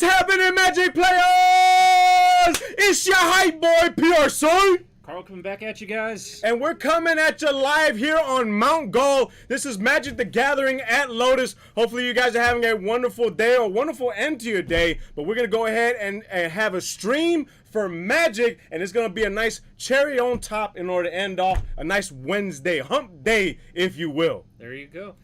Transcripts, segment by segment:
What's happening, Magic players? It's your hype boy, PRC. Carl coming back at you guys. And we're coming at you live here on Mount Goal. This is Magic the Gathering at Lotus. Hopefully you guys are having a wonderful day or a wonderful end to your day. But we're going to go ahead and have a stream for Magic. And it's going to be a nice cherry on top in order to end off a nice Wednesday, hump day, if you will. There you go.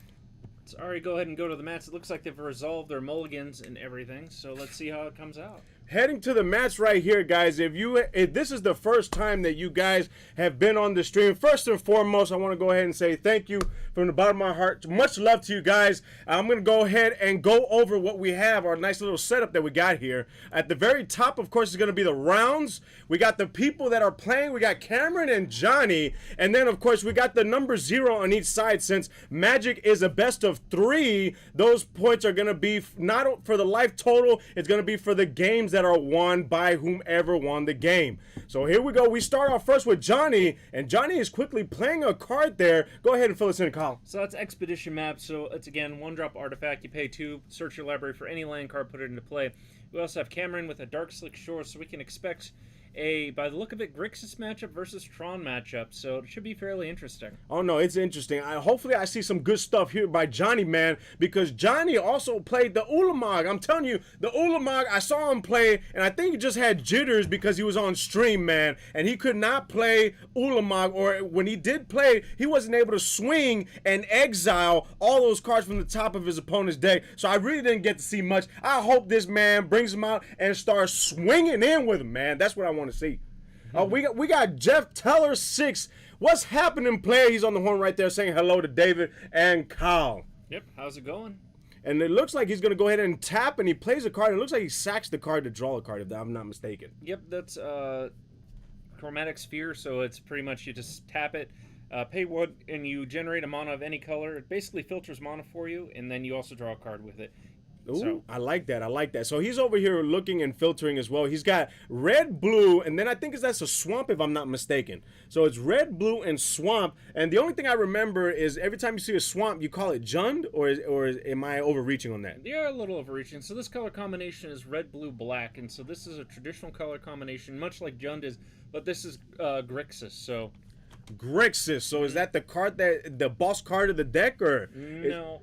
Let's already go ahead and go to the mats. It looks like they've resolved their mulligans and everything. So let's see how it comes out. Heading to the match right here, guys. If this is the first time that you guys have been on the stream, first and foremost, I want to go ahead and say thank you from the bottom of my heart. Much love to you guys. I'm going to go ahead and go over what we have, our nice little setup that we got here. At the very top, of course, is going to be the rounds. We got the people that are playing. We got Cameron and Johnny. And then, of course, we got the number 0 on each side. Since Magic is a best of 3, those points are going to be not for the life total. It's going to be for the games that are won by whomever won the game. So here we go. We start off first with Johnny, and Johnny is quickly playing a card there. Go ahead and fill us in, Kyle. So that's Expedition Map. So it's, again, 1-drop artifact. You pay 2, search your library for any land card, put it into play. We also have Cameron with a Dark Slick Shore, so we can expect by the look of it, Grixis matchup versus Tron matchup, so it should be fairly interesting. Oh no, it's interesting. Hopefully I see some good stuff here by Johnny, man, because Johnny also played the Ulamog. I'm telling you, the Ulamog, I saw him play, and I think he just had jitters because he was on stream, man, and he could not play Ulamog, or when he did play, he wasn't able to swing and exile all those cards from the top of his opponent's deck, so I really didn't get to see much. I hope this man brings him out and starts swinging in with him, man. That's what I want to see. We got Jeff Teller 6. What's happening, player? He's on the horn right there saying hello to David and Kyle. Yep, how's it going? And it looks like he's going to go ahead and tap, and he plays a card. It looks like he sacks the card to draw a card, if I'm not mistaken. Yep, that's Chromatic Sphere, so it's pretty much you just tap it, pay 1, and you generate a mana of any color. It basically filters mana for you, and then you also draw a card with it. Ooh, so. I like that. I like that. So he's over here looking and filtering as well. He's got red, blue, and then I think that's a swamp if I'm not mistaken. So it's red, blue, and swamp. And the only thing I remember is every time you see a swamp, you call it Jund, or am I overreaching on that? Yeah, a little overreaching. So this color combination is red, blue, black, and so this is a traditional color combination, much like Jund is, but this is Grixis. So Grixis. So is that the card the boss card of the deck, or no?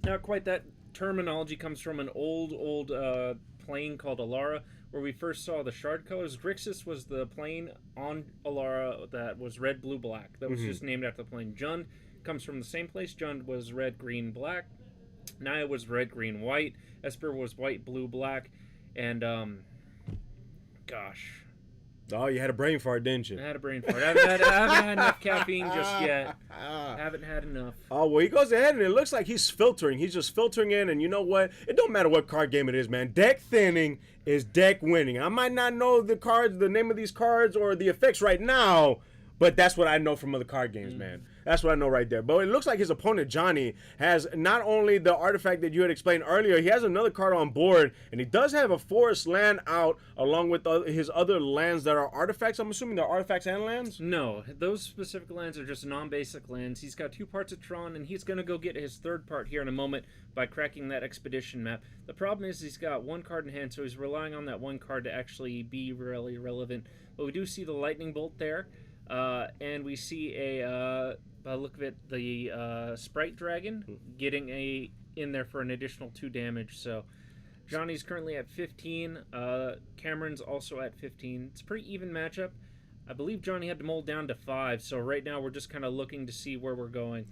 Not quite. That terminology comes from an old plane called Alara, where we first saw the shard colors. Grixis was the plane on Alara that was red, blue, black. That was just named after the plane. Jund comes from the same place. Jund was red, green, black. Naya was red, green, white. Esper was white, blue, black. And, gosh. Oh, you had a brain fart, didn't you? I had a brain fart. I haven't had enough caffeine just yet. Haven't had enough. Oh, well, he goes ahead, and it looks like he's filtering. He's just filtering in, and you know what? It don't matter what card game it is, man. Deck thinning is deck winning. I might not know the name of these cards or the effects right now, but that's what I know from other card games, man. That's what I know right there. But it looks like his opponent, Johnny, has not only the artifact that you had explained earlier, he has another card on board, and he does have a forest land out along with his other lands that are artifacts. I'm assuming they're artifacts and lands? No, those specific lands are just non-basic lands. He's got 2 parts of Tron, and he's going to go get his 3rd part here in a moment by cracking that Expedition Map. The problem is he's got 1 card in hand, so he's relying on that 1 card to actually be really relevant. But we do see the Lightning Bolt there. And we see by the look of it, the Sprite Dragon getting in there for an additional 2 damage. So Johnny's currently at 15. Cameron's also at 15. It's a pretty even matchup. I believe Johnny had to mold down to 5. So right now we're just kind of looking to see where we're going.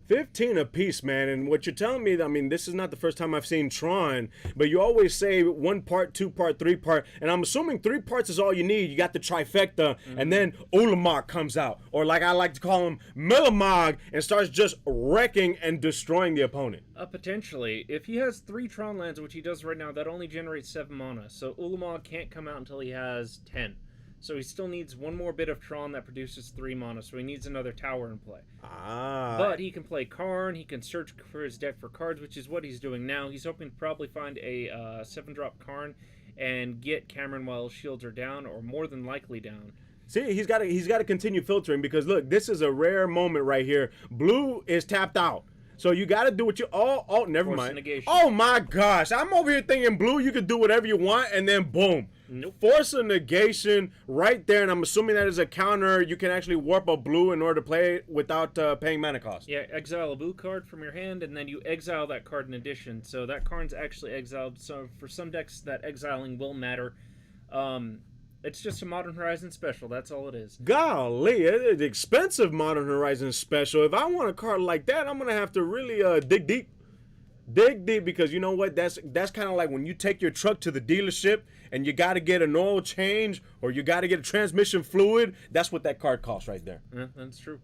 15 apiece, man. And what you're telling me, I mean, this is not the first time I've seen Tron, but you always say 1 part, 2 part, 3 part, and I'm assuming 3 parts is all you need. You got the trifecta, and then Ulamog comes out, or like I like to call him, Millamog, and starts just wrecking and destroying the opponent. Potentially. If he has 3 Tron lands, which he does right now, that only generates 7 mana, so Ulamog can't come out until he has 10. So he still needs 1 more bit of Tron that produces 3 mana, so he needs another tower in play. But he can play Karn, he can search for his deck for cards, which is what he's doing now. He's hoping to probably find a 7-drop Karn and get Cameron while his shields are down, or more than likely down. See, he's got to continue filtering, because look, this is a rare moment right here. Blue is tapped out. So you got to do what you. Oh, never Force mind. negation. Oh my gosh, I'm over here thinking blue. You could do whatever you want, and then boom. Nope. Force a negation right there, and I'm assuming that is a counter. You can actually warp a blue in order to play it without paying mana cost. Yeah, exile a blue card from your hand, and then you exile that card in addition. So that card's actually exiled. So for some decks, that exiling will matter. It's just a Modern Horizon special. That's all it is. Golly, it's expensive Modern Horizon special. If I want a card like that, I'm gonna have to really dig deep. Dig deep, because you know what? That's kind of like when you take your truck to the dealership and you got to get an oil change or you got to get a transmission fluid. That's what that card costs right there. Yeah, that's true.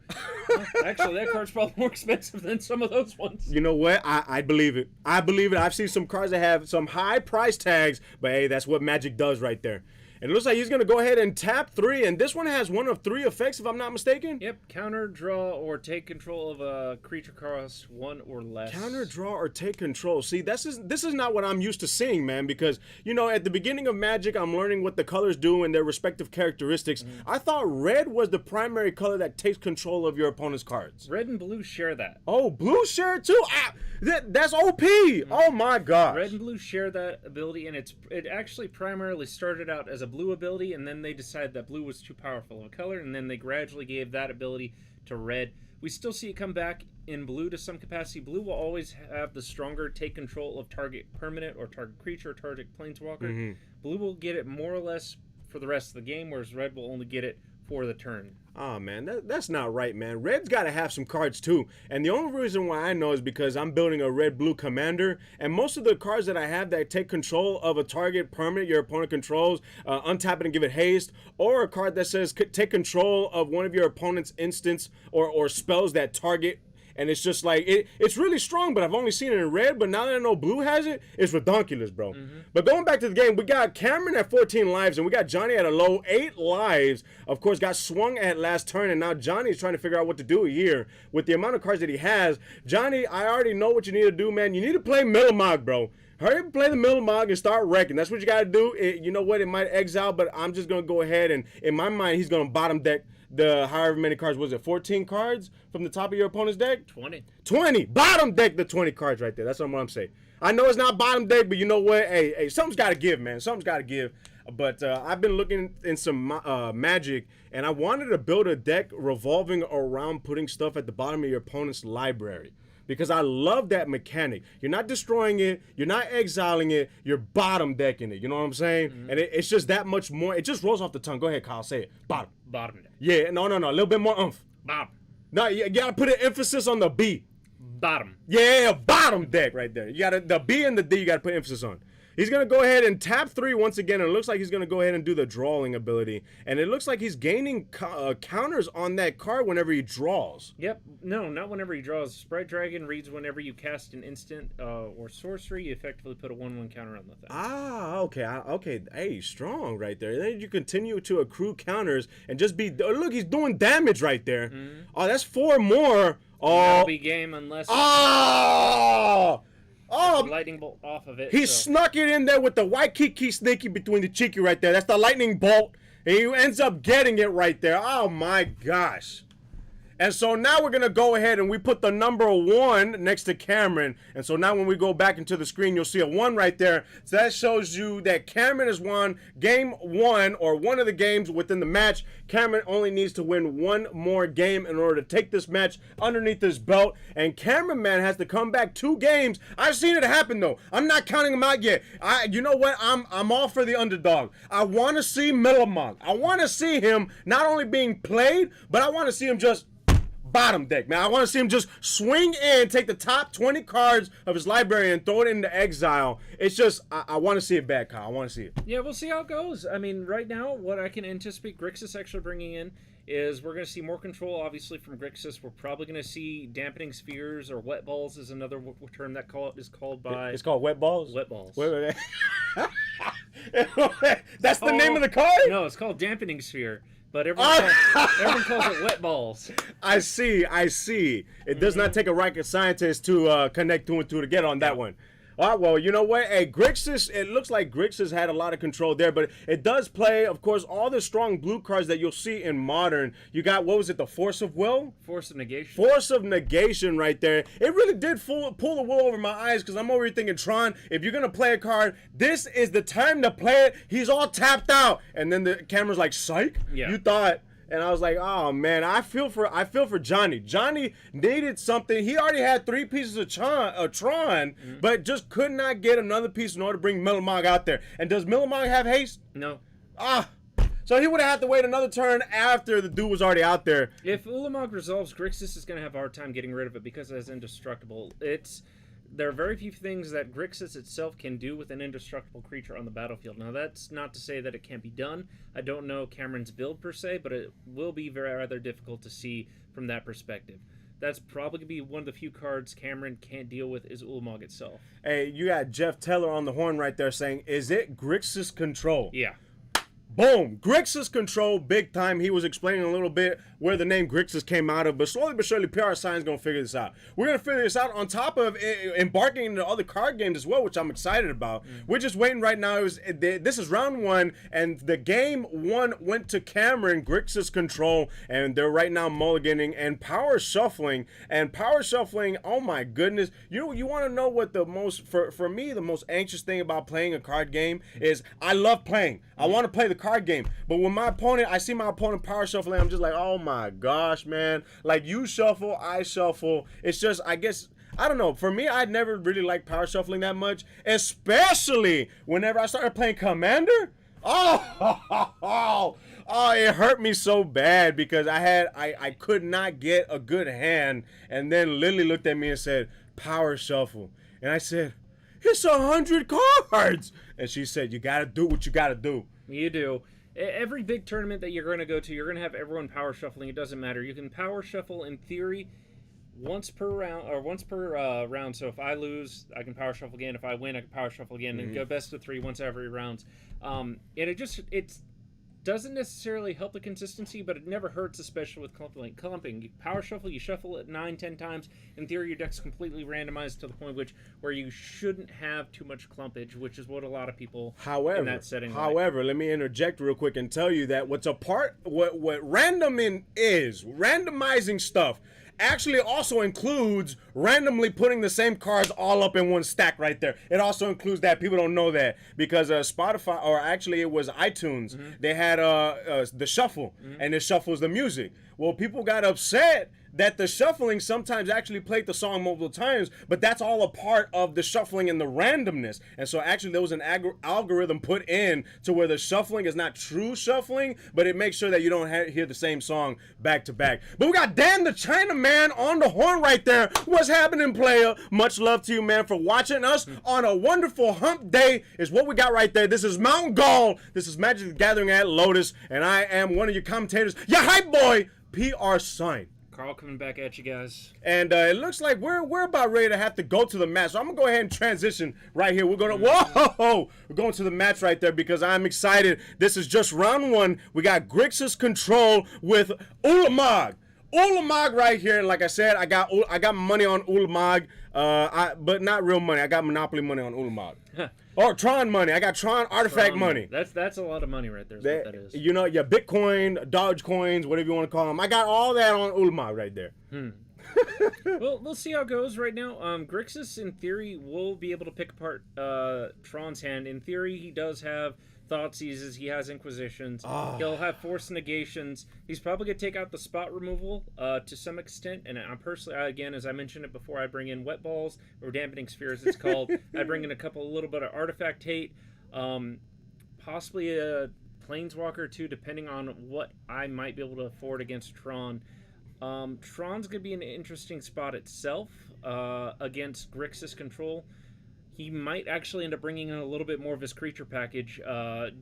Well, actually, that card's probably more expensive than some of those ones. You know what? I believe it. I believe it. I've seen some cards that have some high price tags, but hey, that's what Magic does right there. And it looks like he's going to go ahead and tap 3, and this one has one of 3 effects, if I'm not mistaken. Yep, counter, draw, or take control of a creature cost 1 or less. Counter, draw, or take control. See, this is not what I'm used to seeing, man, because, you know, at the beginning of Magic, I'm learning what the colors do and their respective characteristics. I thought red was the primary color that takes control of your opponent's cards. Red and blue share that. Oh, blue share it too? Ah, that's OP! Oh my gosh. Red and blue share that ability, and it actually primarily started out as a blue ability, and then they decided that blue was too powerful of a color, and then they gradually gave that ability to red. We still see it come back in blue to some capacity. Blue will always have the stronger take control of target permanent or target creature or target planeswalker. Blue will get it more or less for the rest of the game, whereas red will only get it for the turn. Oh man, that's not right, man. Red's got to have some cards too, and the only reason why I know is because I'm building a red-blue commander, and most of the cards that I have that take control of a target permanent your opponent controls, untap it and give it haste, or a card that says take control of one of your opponent's instants or spells that target. And it's just like, it's really strong, but I've only seen it in red. But now that I know blue has it, it's redonkulous, bro. But going back to the game, we got Cameron at 14 lives, and we got Johnny at a low 8 lives. Of course, got swung at last turn, and now Johnny's trying to figure out what to do here with the amount of cards that he has. Johnny, I already know what you need to do, man. You need to play Millimog, bro. Hurry up and play the Millimog and start wrecking. That's what you got to do. You know what? It might exile, but I'm just going to go ahead, and in my mind, he's going to bottom deck the however many cards. Was it 14 cards from the top of your opponent's deck? 20. Bottom deck the 20 cards right there. That's what I'm saying. I know it's not bottom deck, but you know what? Hey, something's got to give, man. Something's got to give. But I've been looking in some Magic, and I wanted to build a deck revolving around putting stuff at the bottom of your opponent's library. Because I love that mechanic. You're not destroying it. You're not exiling it. You're bottom decking it. You know what I'm saying? And it's just that much more. It just rolls off the tongue. Go ahead, Kyle. Say it. Bottom. Bottom deck. Yeah, no. A little bit more oomph. Bottom. No, you gotta put an emphasis on the B. Bottom. Yeah, bottom deck right there. You gotta, the B and the D you gotta put emphasis on. He's going to go ahead and tap 3 once again, and it looks like he's going to go ahead and do the drawing ability. And it looks like he's gaining counters on that card whenever he draws. Yep. No, not whenever he draws. Sprite Dragon reads whenever you cast an instant or sorcery, you effectively put a 1/1 counter on the thing. Ah, okay. Okay. Hey, strong right there. Then you continue to accrue counters and just be... Look, he's doing damage right there. Oh, that's 4 more. Oh. That'll be game unless... Oh! Oh, lightning bolt off of it. He snuck it in there with the white kiki sneaky between the cheeky right there. That's the lightning bolt. And he ends up getting it right there. Oh my gosh. And so now we're going to go ahead and we put the number 1 next to Cameron. And so now when we go back into the screen, you'll see a 1 right there. So that shows you that Cameron has won game 1 or one of the games within the match. Cameron only needs to win 1 more game in order to take this match underneath his belt. And Cameron, man, has to come back 2 games. I've seen it happen, though. I'm not counting him out yet. You know what? I'm all for the underdog. I want to see Millimog. I want to see him not only being played, but I want to see him just... bottom deck, man. I want to see him just swing in, take the top 20 cards of his library and throw it into exile. It's just, I want to see it back, Kyle. I want to see it. Yeah, we'll see how it goes. I mean, right now, what I can anticipate Grixis actually bringing in is we're going to see more control, obviously, from Grixis. We're probably going to see dampening spheres, or wet balls is another term that is called by... It's called wet balls? Wet balls. Wait. That's the name of the card? No, it's called dampening sphere. But everyone calls it wet balls. I see. It does not take a rocket scientist to connect 2 and 2 together on that one. All right, well, you know what? Hey, Grixis, it looks like Grixis had a lot of control there, but it does play, of course, all the strong blue cards that you'll see in Modern. You got, what was it, the Force of Will? Force of Negation. Force of Negation right there. It really did pull the wool over my eyes because I'm over here thinking, Tron, if you're going to play a card, this is the time to play it. He's all tapped out. And then the camera's like, psych? Yeah. You thought... And I was like, oh man, I feel for Johnny. Johnny needed something. He already had 3 pieces of Tron, but just could not get another piece in order to bring Millimog out there. And does Millimog have haste? No. So he would have had to wait another turn after the dude was already out there. If Ulamog resolves, Grixis is going to have a hard time getting rid of it because it is indestructible. There are very few things that Grixis itself can do with an indestructible creature on the battlefield. Now, that's not to say that it can't be done. I don't know Cameron's build per se, but it will be rather difficult to see from that perspective. That's probably going to be one of the few cards Cameron can't deal with is Ulamog itself. Hey, you got Jeff Teller on the horn right there saying, is it Grixis control? Yeah. Boom! Grixis control big time. He was explaining a little bit where the name Grixis came out of, but slowly but surely PR Science going to figure this out. We're going to figure this out on top of embarking into other card games as well, which I'm excited about. We're just waiting right now. This is round 1, and the game 1 went to Cameron, Grixis control, and they're right now mulliganing and power shuffling. And power shuffling, oh my goodness. You want to know what the most, for me, the most anxious thing about playing a card game is I love playing. I want to play the card game, but when I see my opponent power shuffling, I'm just like, oh my gosh, man. Like, you shuffle, I shuffle. It's just, I guess, I don't know. For me, I'd never really liked power shuffling that much, especially whenever I started playing Commander. Oh, it hurt me so bad because I could not get a good hand, and then Lily looked at me and said, power shuffle, and I said, it's 100 cards. And she said, you got to do what you got to do. You do. Every big tournament that you're going to go to, you're going to have everyone power shuffling. It doesn't matter. You can power shuffle, in theory, once per round. So if I lose, I can power shuffle again. If I win, I can power shuffle again. And go best of 3 once every round. And it doesn't necessarily help the consistency, but it never hurts, especially with clumping. You power shuffle, you shuffle it 9-10 times. In theory, your deck's completely randomized to the point where you shouldn't have too much clumpage, which is what a lot of people in that setting However, let me interject real quick and tell you that what randoming is, randomizing stuff, actually also includes randomly putting the same cards all up in one stack right there. It also includes that. People don't know that because Spotify, or actually it was iTunes, they had the shuffle, and it shuffles the music. Well, people got upset that the shuffling sometimes actually played the song multiple times, but that's all a part of the shuffling and the randomness. And so actually there was an algorithm put in to where the shuffling is not true shuffling, but it makes sure that you don't hear the same song back to back. But we got Dan the Chinaman on the horn right there. What's happening, player? Much love to you, man, for watching us on a wonderful hump day is what we got right there. This is Mount Gall. This is Magic the Gathering at Lotus, and I am one of your commentators, your hype boy, PR Sign. Carl coming back at you guys. And it looks like we're about ready to have to go to the match. So I'm going to go ahead and transition right here. We're going to, we're going to the match right there because I'm excited. This is just round 1. We got Grixis control with Ulamog. Ulamog right here. And like I said, I got money on Ulamog, but not real money. I got Monopoly money on Ulamog. Or Tron money. I got Tron artifact money. That's a lot of money right there. Is what that is. You know, your Bitcoin, Doge coins, whatever you want to call them. I got all that on Ulamog right there. Well, we'll see how it goes right now. Grixis, in theory, will be able to pick apart Tron's hand. In theory, he does have Thought Seizes. He has Inquisitions. He'll have Force Negations. He's probably going to take out the spot removal to some extent. And I'm personally, again, as I mentioned it before, I bring in Wet Balls, or Dampening Spheres it's called. I bring in a little bit of Artifact Hate. Possibly a Planeswalker or 2, depending on what I might be able to afford against Tron. Tron's going to be an interesting spot itself against Grixis control. He might actually end up bringing in a little bit more of his creature package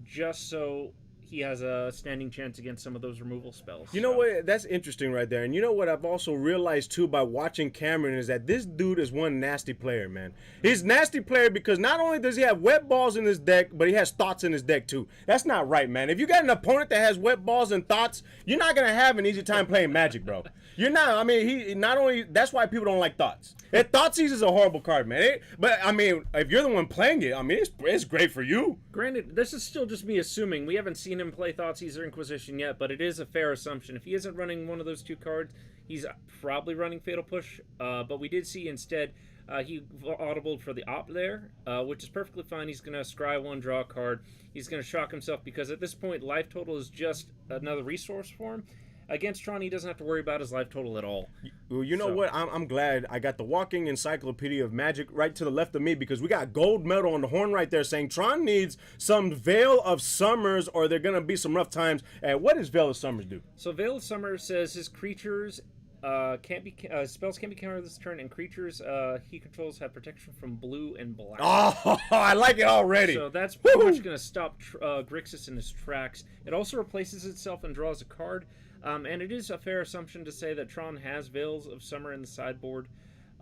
just so he has a standing chance against some of those removal spells. You know what? That's interesting right there. And you know what I've also realized too by watching Cameron is that this dude is one nasty player, man. He's nasty player because not only does he have wet balls in his deck, but he has thoughts in his deck too. That's not right, man. If you got an opponent that has wet balls and thoughts, you're not gonna have an easy time playing Magic, bro. You're not. I mean, he not only. That's why people don't like thoughts. Thoughtseize is a horrible card, man. But I mean, if you're the one playing it, I mean, it's great for you. Granted, this is still just me assuming. We haven't seen him play Thoughtseize or Inquisition yet, but it is a fair assumption. If he isn't running one of those two cards, he's probably running Fatal Push. But we did see instead he audibled for the Op there, which is perfectly fine. He's going to scry one, draw a card. He's going to shock himself because at this point, life total is just another resource for him. Against Tron, he doesn't have to worry about his life total at all. Well, you know what? I'm glad I got the walking encyclopedia of Magic right to the left of me because we got gold medal on the horn right there saying Tron needs some Veil of Summers or they're going to be some rough times. And what does Veil of Summers do? So Veil of Summer says his creatures spells can't be countered this turn, and creatures he controls have protection from blue and black. Oh, I like it already. So that's pretty much going to stop Grixis in his tracks. It also replaces itself and draws a card. And it is a fair assumption to say that Tron has Veils of Summer in the sideboard.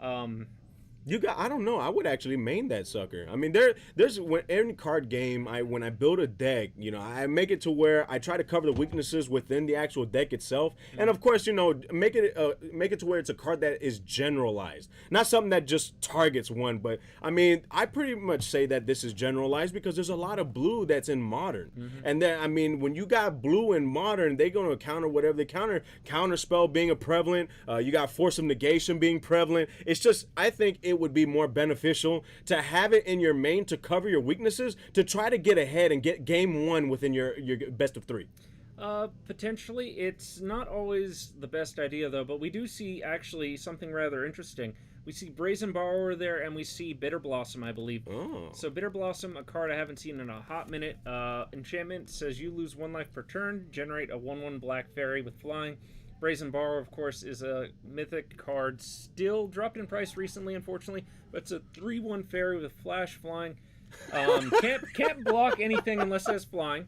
I don't know. I would actually main that sucker. I mean, there's when any card game, when I build a deck, you know, I make it to where I try to cover the weaknesses within the actual deck itself, and of course, you know, make it to where it's a card that is generalized, not something that just targets one. But I mean, I pretty much say that this is generalized because there's a lot of blue that's in Modern, and then I mean, when you got blue in Modern, they're gonna counter whatever they counter spell being a prevalent. You got Force of Negation being prevalent. It's just I think it would be more beneficial to have it in your main to cover your weaknesses to try to get ahead and get game one within your best of three. Potentially. It's not always the best idea, though, but we do see actually something rather interesting. We see Brazen Borrower there, and we see Bitter Blossom, I believe. Oh. So Bitter Blossom, a card I haven't seen in a hot minute. Enchantment says you lose 1 life per turn, generate a 1/1 black fairy with flying. Brazen Borrower, of course, is a mythic card, still dropped in price recently, unfortunately, but it's a 3/1 fairy with flash flying. Can't block anything unless it has flying.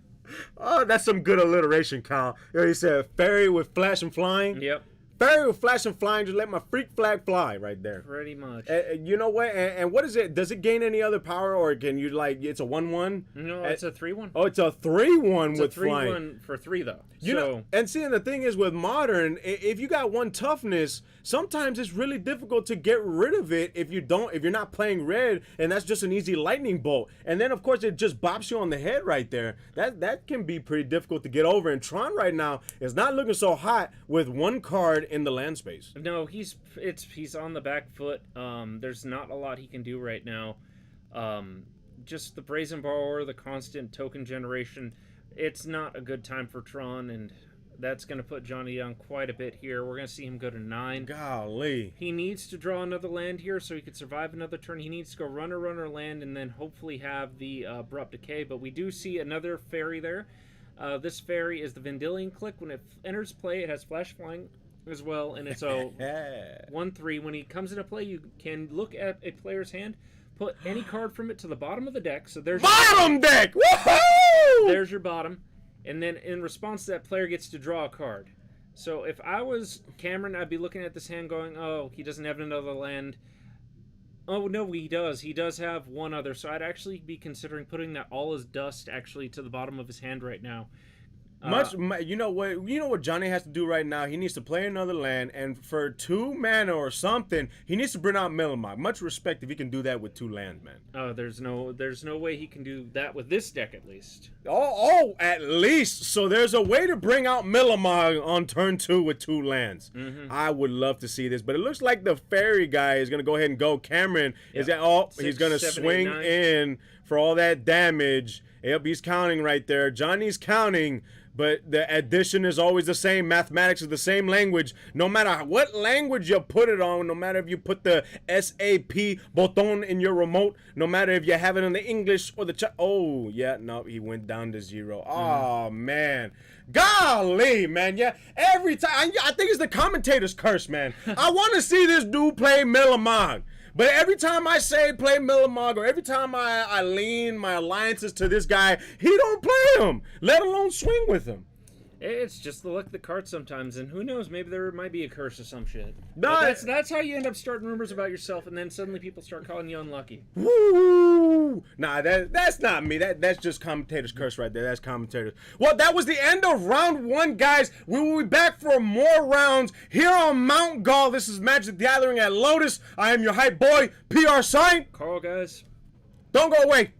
Oh, that's some good alliteration, Kyle. You know, he said fairy with flash and flying. Yep. Fairy with flash and flying, just let my freak flag fly right there. Pretty much. You know what? And what is it? Does it gain any other power, or can you it's a 1/1? No, it's a 3/1. Oh, it's a 3/1 with flying. 3/1 for 3 though. You know, and seeing the thing is with Modern, if you got 1 toughness, sometimes it's really difficult to get rid of it if you're not playing red, and that's just an easy lightning bolt. And then of course it just bops you on the head right there. That can be pretty difficult to get over. And Tron right now is not looking so hot with 1 card in the land space. No, he's on the back foot. There's not a lot he can do right now. Just the Brazen Borrower, the constant token generation. It's not a good time for Tron, and that's going to put Johnny down quite a bit here. We're going to see him go to 9. Golly. He needs to draw another land here so he could survive another turn. He needs to go runner, land, and then hopefully have the Abrupt Decay. But we do see another fairy there. This fairy is the Vendilion Click. When it enters play, it has flash flying as well, and it's a 1/3. When he comes into play, you can look at a player's hand, put any card from it to the bottom of the deck. So there's bottom deck. Woohoo! There's your bottom, and then in response to that, player gets to draw a card. So if I was Cameron, I'd be looking at this hand going, "Oh, he doesn't have another land." Oh no, he does. He does have one other. So I'd actually be considering putting that all as dust actually to the bottom of his hand right now. You know what Johnny has to do right now? He needs to play another land, and for 2 mana or something, he needs to bring out Millimog. Much respect if he can do that with 2 lands, man. Oh, there's no way he can do that with this deck at least. Oh, at least. So there's a way to bring out Millimog on turn 2 with 2 lands. I would love to see this, but it looks like the fairy guy is gonna go ahead and go. Cameron is that? Oh, 6, he's gonna 7, swing 8, in for all that damage. Yep, he's counting right there. Johnny's counting. But the addition is always the same. Mathematics is the same language. No matter what language you put it on, no matter if you put the SAP button in your remote, no matter if you have it in the English or the oh, yeah, no, he went down to 0. Oh, man. Golly, man. Yeah, every time. I think it's the commentator's curse, man. I want to see this dude play Millimog. But every time I say play Millimog, or every time I lean my alliances to this guy, he don't play him, let alone swing with him. It's just the luck of the cards sometimes, and who knows? Maybe there might be a curse or some shit. No, That's how you end up starting rumors about yourself, and then suddenly people start calling you unlucky. Woo! Nah, that's not me. That's just commentators' curse right there. That's commentators. Well, that was the end of round 1, guys. We will be back for more rounds here on Mount Gall. This is Magic the Gathering at Lotus. I am your hype boy, PR Sign. Carl, guys. Don't go away.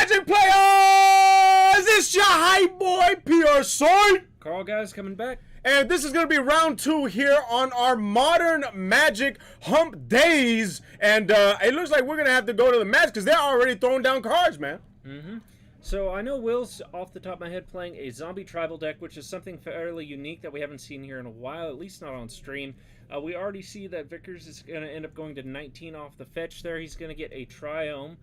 Magic players? It's your hype boy, PR Sword. Carl, guys, coming back. And this is going to be round 2 here on our Modern Magic Hump Days. And it looks like we're going to have to go to the match because they're already throwing down cards, man. Mm-hmm. So I know Will's, off the top of my head, playing a zombie tribal deck, which is something fairly unique that we haven't seen here in a while, at least not on stream. We already see that Vickers is going to end up going to 19 off the fetch there. He's going to get a Triome.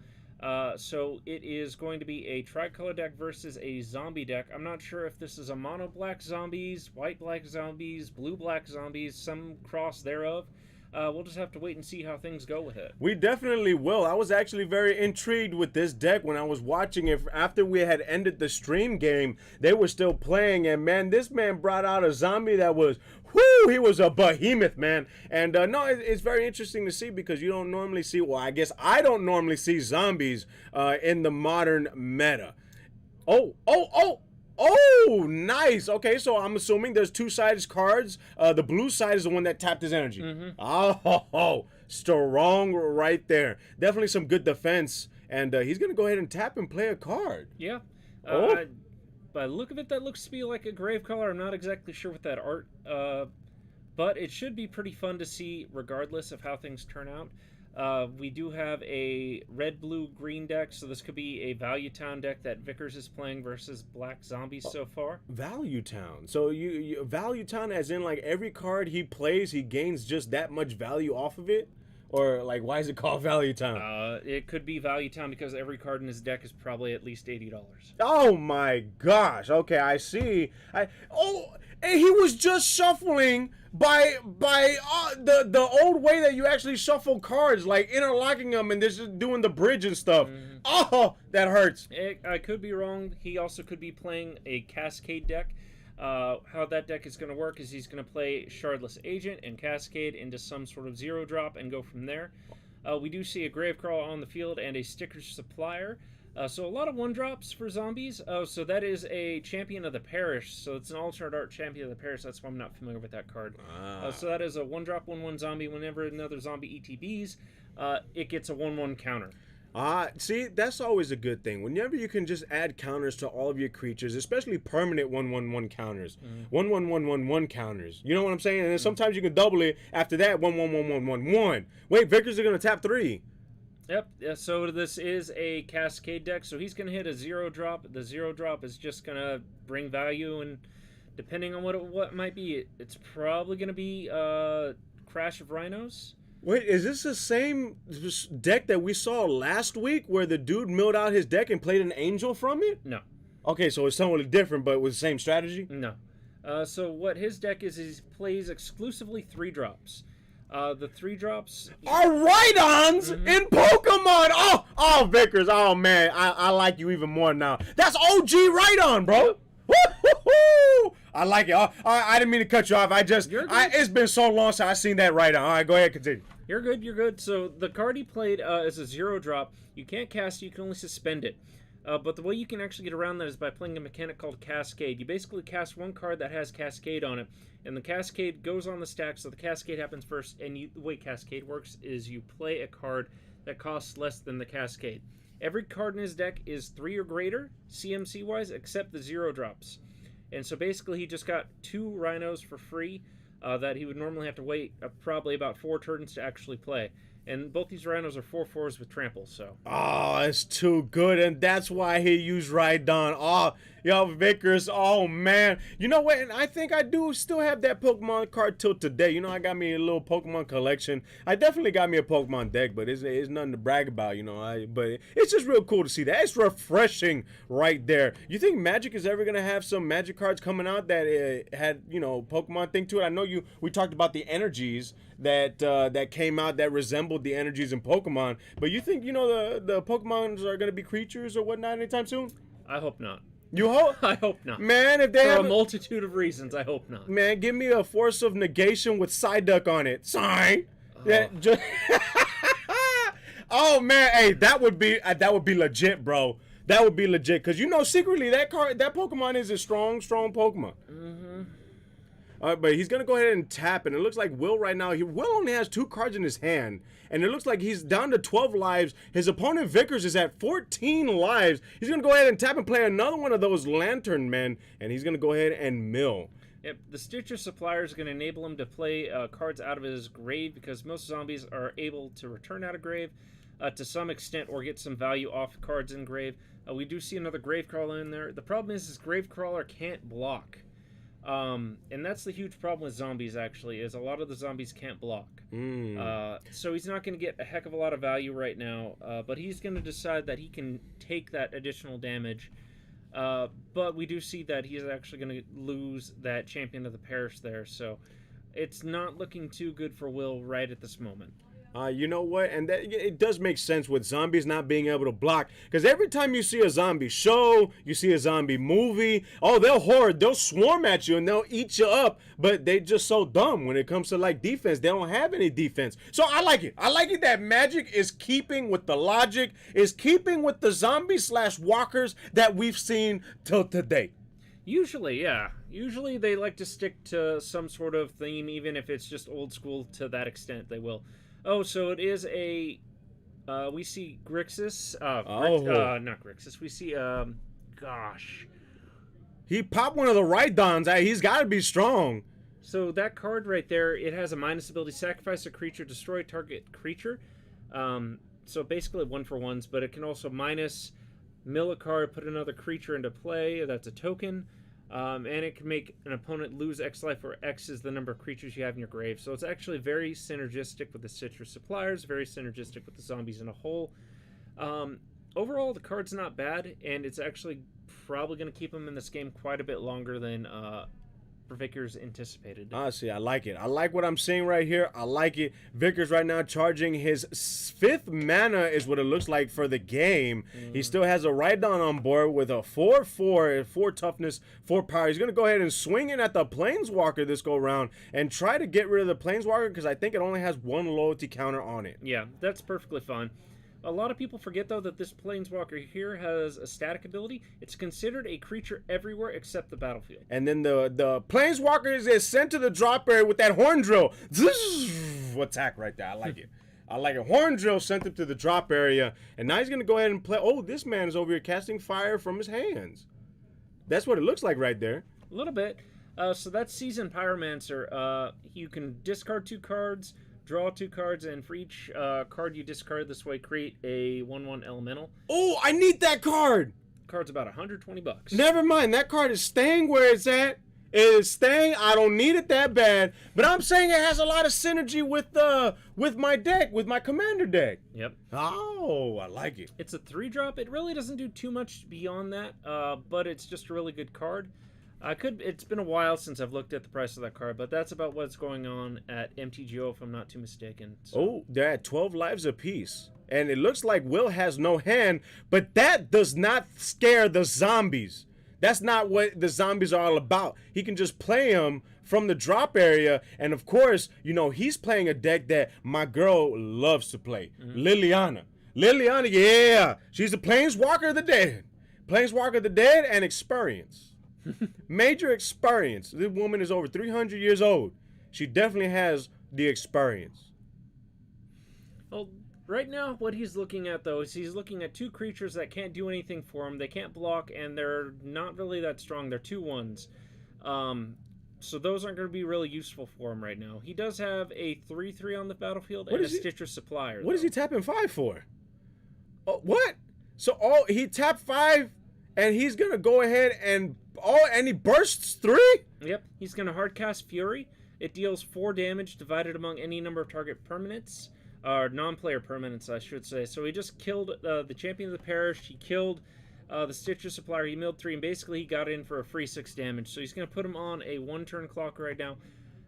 So it is going to be a tricolor deck versus a zombie deck. I'm not sure if this is a mono black zombies, white black zombies, blue black zombies, some cross thereof. We'll just have to wait and see how things go with it. We definitely will. I was actually very intrigued with this deck when I was watching it. After we had ended the stream game, they were still playing. And, man, this man brought out a zombie that was, whoo, he was a behemoth, man. And, no, it's very interesting to see because you don't normally see, well, I guess I don't normally see zombies in the modern meta. Oh, nice. Okay, so I'm assuming there's two-sided cards. The blue side is the one that tapped his energy. Mm-hmm. Oh, strong right there. Definitely some good defense. And he's going to go ahead and tap and play a card. Yeah. Oh. By the look of it, that looks to be like a grave color. I'm not exactly sure with that art. But it should be pretty fun to see regardless of how things turn out. We do have a red, blue, green deck, so this could be a Value Town deck that Vickers is playing versus Black Zombies so far. Value Town. So you Value Town as in like every card he plays, he gains just that much value off of it? Or like why is it called Value Town? It could be Value Town because every card in his deck is probably at least $80. Oh my gosh. Okay, I see. And he was just shuffling by the old way that you actually shuffle cards, like interlocking them and just doing the bridge and stuff. Mm-hmm. Oh, that hurts. I could be wrong. He also could be playing a Cascade deck. How that deck is going to work is he's going to play Shardless Agent and Cascade into some sort of 0-drop and go from there. We do see a Gravecrawl on the field and a Sticker Supplier. So a lot of 1-drops for zombies. So that is a Champion of the Parish. So it's an alternate art Champion of the Parish. That's why I'm not familiar with that card. So that is a 1-drop, 1/1 zombie. Whenever another zombie ETBs, it gets a 1/1 counter. See, that's always a good thing. Whenever you can just add counters to all of your creatures, especially permanent 1/1 counters. 1/1 counters. You know what I'm saying? And then sometimes you can double it after that 1/1. Wait, Vickers are going to tap 3. Yep, so this is a Cascade deck, so he's going to hit a 0-drop. The 0-drop is just going to bring value, and depending on what it might be, it's probably going to be Crash of Rhinos. Wait, is this the same deck that we saw last week where the dude milled out his deck and played an angel from it? No. Okay, so it's somewhat different, but with the same strategy? No. So what his deck is he plays exclusively 3-drops. The 3-drops are Rhydons in Pokemon. Oh, Vickers. Oh man, I like you even more now. That's OG Rhydon, bro. Woo-hoo-hoo! I like it. I didn't mean to cut you off. It's been so long since I seen that Rhydon. All right, go ahead, continue. You're good. So the card he played is a 0-drop. You can't cast it. You can only suspend it. But the way you can actually get around that is by playing a mechanic called Cascade. You basically cast one card that has Cascade on it, and the Cascade goes on the stack, so the Cascade happens first, and the way Cascade works is you play a card that costs less than the Cascade. Every card in his deck is 3 or greater, CMC-wise, except the 0-drops. And so basically he just got 2 Rhinos for free that he would normally have to wait probably about 4 turns to actually play. And both these Rhinos are 4/4s with trample, so. Oh, it's too good, and that's why he used Rhydon. Oh, yo, Vickers, oh, man. You know what, and I think I do still have that Pokemon card till today. You know, I got me a little Pokemon collection. I definitely got me a Pokemon deck, but it's nothing to brag about, you know. But it's just real cool to see that. It's refreshing right there. You think Magic is ever going to have some Magic cards coming out that had, you know, Pokemon thing to it? I know we talked about the energies that came out that resembled the energies in Pokemon, but you think, you know, the Pokemons are going to be creatures or whatnot anytime soon? I hope not. You hope? I hope not. Man, if they For have a multitude of reasons, I hope not. Man, give me a Force of Negation with Psyduck on it. Sign. Oh man, hey, that would be legit, bro. That would be legit, cause you know secretly that Pokemon is a strong Pokemon. But he's going to go ahead and tap, and it looks like Will right now, Will only has 2 cards in his hand, and it looks like he's down to 12 lives. His opponent, Vickers, is at 14 lives. He's going to go ahead and tap and play another one of those Lantern Men, and he's going to go ahead and mill. Yep, the Stitcher Supplier is going to enable him to play cards out of his grave, because most zombies are able to return out of grave to some extent, or get some value off cards in grave. We do see another Gravecrawler in there. The problem is Gravecrawler can't block. And that's the huge problem with zombies, actually, is a lot of the zombies can't block. So he's not going to get a heck of a lot of value right now, but he's going to decide that he can take that additional damage. But we do see that he's actually going to lose that Champion of the Parish there, so it's not looking too good for Will right at this moment. You know what? And that, it does make sense with zombies not being able to block. Because every time you see a zombie show, you see a zombie movie, oh, they'll swarm at you and they'll eat you up. But they just so dumb when it comes to like defense. They don't have any defense. So I like it. I like it that Magic is keeping with the logic, is keeping with the zombie/walkers that we've seen till today. Usually, yeah. Usually they like to stick to some sort of theme, even if it's just old school to that extent, they will. Oh, so it is a, we see Grixis, not Grixis, we see, gosh. He popped one of the Rhydons. He's got to be strong. So that card right there, it has a minus ability, sacrifice a creature, destroy target creature. So basically 1-for-1s, but it can also minus, mill a card, put another creature into play, that's a token. And it can make an opponent lose X life, where X is the number of creatures you have in your grave. So it's actually very synergistic with the Stitcher Suppliers, very synergistic with the zombies in a whole. Overall, the card's not bad, and it's actually probably going to keep him in this game quite a bit longer than Vickers anticipated. Honestly, I like it. I like what I'm seeing right here. I like it. Vickers right now charging his 5th mana is what it looks like for the game. He still has a Rhydon on board with a 4/4, 4 toughness, 4 power. He's going to go ahead and swing in at the Planeswalker this go around and try to get rid of the Planeswalker, because I think it only has 1 loyalty counter on it. Yeah, that's perfectly fine. A lot of people forget, though, that this Planeswalker here has a static ability. It's considered a creature everywhere except the battlefield. And then the Planeswalker is sent to the drop area with that horn drill. Attack right there. I like it. I like it. Horn drill sent him to the drop area. And now he's going to go ahead and play. Oh, this man is over here casting fire from his hands. That's what it looks like right there. A little bit. So that's Seasoned Pyromancer. You can discard 2 cards, draw 2 cards, and for each card you discard this way, create a 1/1 elemental. Oh, I need that card. Card's about $120. Never mind. That card is staying where it's at. It is staying. I don't need it that bad. But I'm saying it has a lot of synergy with my deck, with my commander deck. Yep. Oh, I like it. It's a 3-drop. It really doesn't do too much beyond that, but it's just a really good card. It's been a while since I've looked at the price of that card, but that's about what's going on at MTGO, if I'm not too mistaken. So. Oh, they're at 12 lives apiece. And it looks like Will has no hand, but that does not scare the zombies. That's not what the zombies are all about. He can just play them from the drop area. And of course, you know, he's playing a deck that my girl loves to play. Liliana. Liliana, yeah. She's a Planeswalker of the Dead. Planeswalker of the Dead and experience. Major experience. This woman is over 300 years old. She definitely has the experience. Well, right now, what he's looking at, though, is he's looking at 2 creatures that can't do anything for him. They can't block, and they're not really that strong. They're 2/1s. So those aren't going to be really useful for him right now. He does have a 3/3 on the battlefield and a Stitcher Supplier. What is he tapping 5 for? Oh, what? So he tapped 5, and he's going to go ahead and he bursts 3? Yep, he's going to hardcast Fury. It deals 4 damage divided among any number of target permanents, or non-player permanents, I should say. So he just killed the Champion of the Parish. He killed the Stitcher Supplier. He milled 3, and basically he got in for a free 6 damage. So he's going to put him on a 1-turn clock right now.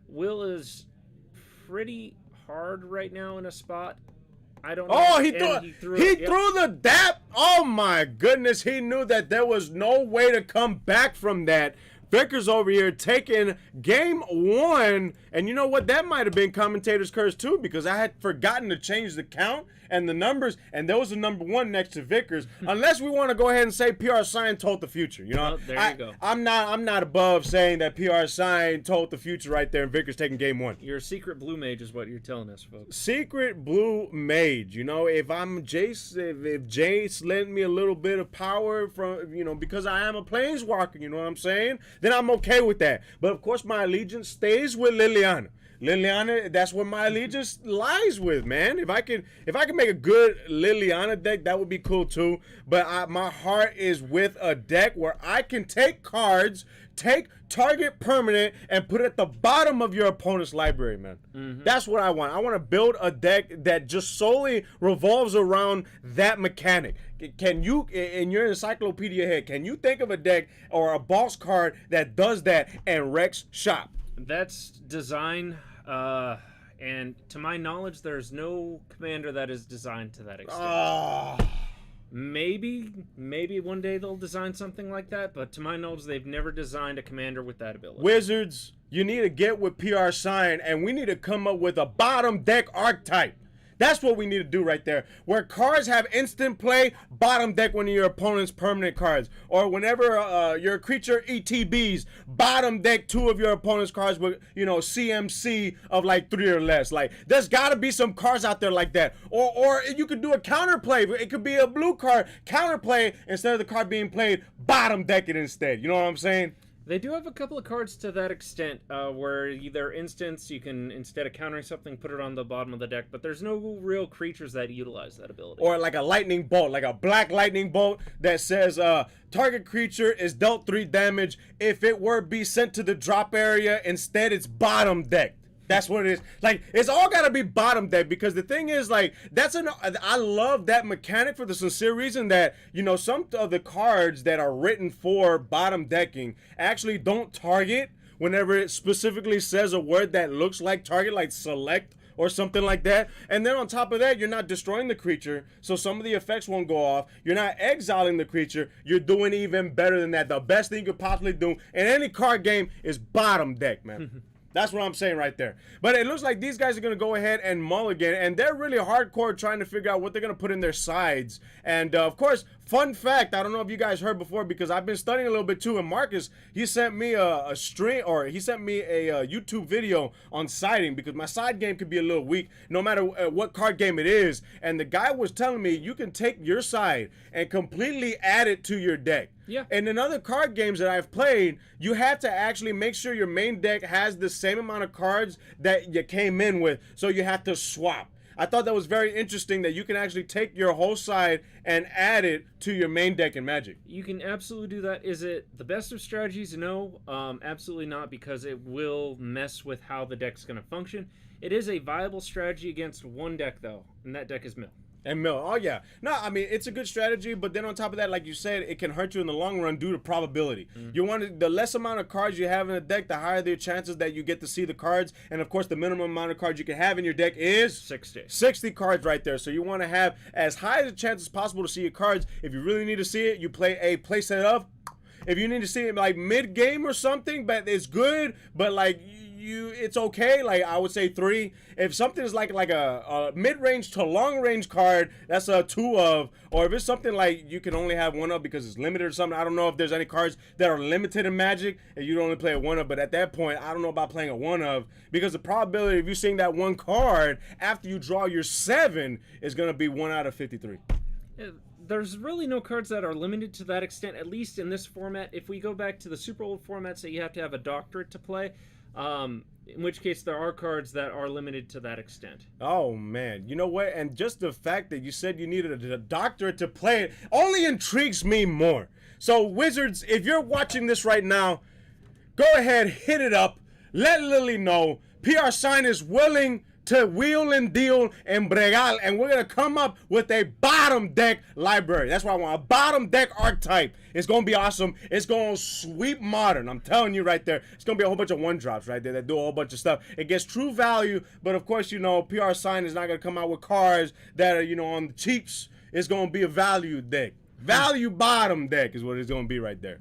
Will is pretty hard right now in a spot. I don't know. Oh, he threw the dap. Oh my goodness. He knew that there was no way to come back from that. Vickers over here taking game 1. And you know what? That might have been commentator's curse too, because I had forgotten to change the count. and the numbers, and there was a number 1 next to Vickers. Unless we want to go ahead and say PR Sign told the future, you know. Well, there you go. I'm not above saying that PR Sign told the future right there, and Vickers taking game 1. Your secret blue mage is what you're telling us, folks. Secret blue mage, you know, if I'm Jace, if Jace lent me a little bit of power from, you know, because I am a planeswalker, you know what I'm saying, then I'm okay with that. But of course my allegiance stays with Liliana. Liliana, that's where my allegiance lies with, man. If I can make a good Liliana deck, that would be cool too. But my heart is with a deck where I can take cards, take target permanent, and put it at the bottom of your opponent's library, man. That's what I want. I want to build a deck that just solely revolves around that mechanic. Can you, in your encyclopedia head, can you think of a deck or a boss card that does that and wrecks shop? That's design. And to my knowledge, there's no commander that is designed to that extent. Maybe one day they'll design something like that, but to my knowledge, they've never designed a commander with that ability. Wizards, you need to get with PR Sign, and we need to come up with a bottom deck archetype. That's what we need to do right there. Where cards have instant play, bottom deck one of your opponent's permanent cards. Or whenever your creature ETBs, bottom deck 2 of your opponent's cards with, you know, CMC of like 3 or less. Like, there's got to be some cards out there like that. Or you could do a counterplay. It could be a blue card, counterplay, instead of the card being played, bottom deck it instead. You know what I'm saying? They do have a couple of cards to that extent, where their instants, you can, instead of countering something, put it on the bottom of the deck, but there's no real creatures that utilize that ability. Or like a lightning bolt, like a black lightning bolt that says, target creature is dealt 3 damage. If it were be sent to the drop area, instead it's bottom deck. That's what it is. Like, it's all got to be bottom deck, because the thing is, like, I love that mechanic for the sincere reason that, you know, some of the cards that are written for bottom decking actually don't target whenever it specifically says a word that looks like target, like select or something like that. And then on top of that, you're not destroying the creature, so some of the effects won't go off. You're not exiling the creature. You're doing even better than that. The best thing you could possibly do in any card game is bottom deck, man. That's what I'm saying right there. But it looks like these guys are going to go ahead and mulligan, and they're really hardcore trying to figure out what they're going to put in their sides. And, of course, fun fact, I don't know if you guys heard before, because I've been studying a little bit too, and Marcus, he sent me a YouTube video on siding, because my side game could be a little weak no matter what card game it is. And the guy was telling me you can take your side and completely add it to your deck. Yeah. And in other card games that I've played, you have to actually make sure your main deck has the same amount of cards that you came in with, so you have to swap. I thought that was very interesting that you can actually take your whole side and add it to your main deck in Magic. You can absolutely do that. Is it the best of strategies? No, absolutely not, because it will mess with how the deck's going to function. It is a viable strategy against one deck, though, and that deck is Mill. And Mill, oh yeah. No, I mean, it's a good strategy, but then on top of that, like you said, it can hurt you in the long run due to probability. You want the less amount of cards you have in a deck, the higher the chances that you get to see the cards. And of course, the minimum amount of cards you can have in your deck is 60 cards right there. So you want to have as high a chance as possible to see your cards. If you really need to see it, you play a playset of. If you need to see it like mid-game or something, but it's good, but like it's okay, like I would say 3. If something is like a mid-range to long-range card, that's a 2 of. Or if it's something like you can only have 1 of because it's limited or something. I don't know if there's any cards that are limited in Magic and you only play a 1 of, but at that point I don't know about playing a 1 of, because the probability of you seeing that one card after you draw your 7 is going to be 1 out of 53. There's really no cards that are limited to that extent, at least in this format. If we go back to the super old formats that you have to have a doctorate to play, in which case there are cards that are limited to that extent. Oh man, you know what? And just the fact that you said you needed a doctorate to play it only intrigues me more. So Wizards, if you're watching this right now, go ahead, hit it up, let Lily know PR Sign is willing to wheel and deal and bregal, and we're gonna come up with a bottom deck library. That's what I want, a bottom deck archetype. It's gonna be awesome. It's gonna sweep Modern. I'm telling you right there. It's gonna be a whole bunch of 1-drops right there that do a whole bunch of stuff. It gets true value, but of course, you know, PR Sign is not gonna come out with cards that are, you know, on the cheaps. It's gonna be a value deck. Value bottom deck is what it's gonna be right there.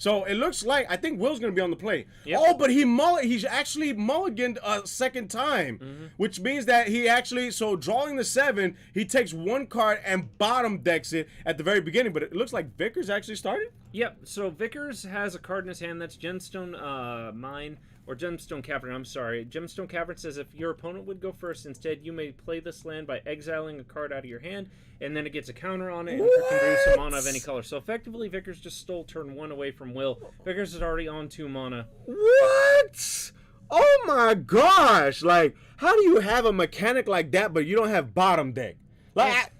So it looks like I think Will's gonna be on the play. Yep. Oh, but he's actually mulliganed a second time, which means that he actually drawing the 7, he takes 1 card and bottom decks it at the very beginning. But it looks like Vickers actually started. Yep. So Vickers has a card in his hand that's Gemstone Mine. Or Gemstone Cavern, I'm sorry. Gemstone Cavern says if your opponent would go first, instead you may play this land by exiling a card out of your hand, and then it gets a counter on it, and it can produce a mana of any color. So effectively, Vickers just stole turn 1 away from Will. Vickers is already on 2 mana. What? Oh my gosh! Like, how do you have a mechanic like that, but you don't have bottom deck? Like,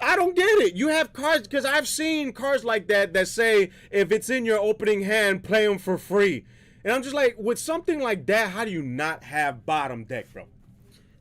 I don't get it. You have cards, because I've seen cards like that that say if it's in your opening hand, play them for free. And I'm just like, with something like that, how do you not have bottom deck, bro?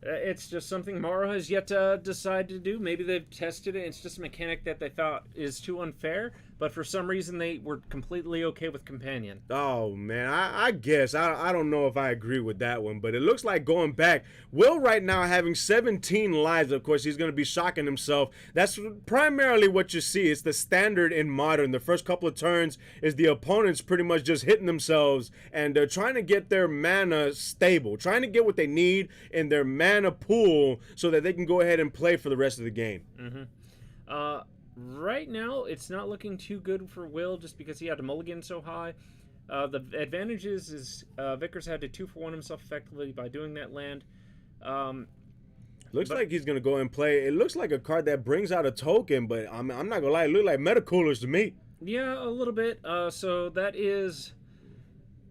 It's just something Morrow has yet to decide to do. Maybe they've tested it. It's just a mechanic that they thought is too unfair. But for some reason, they were completely okay with Companion. Oh, man, I guess. I don't know if I agree with that one. But it looks like going back, Will right now having 17 lives. Of course, he's going to be shocking himself. That's primarily what you see. It's the standard in Modern. The first couple of turns is the opponents pretty much just hitting themselves. And they're trying to get their mana stable. Trying to get what they need in their mana pool so that they can go ahead and play for the rest of the game. Right now, it's not looking too good for Will just because he had a mulligan so high. The advantage is Vickers had to 2-for-1 himself effectively by doing that land. Looks like he's going to go and play. It looks like a card that brings out a token, but I'm not going to lie. It looked like meta coolers to me. Yeah, a little bit. So that is...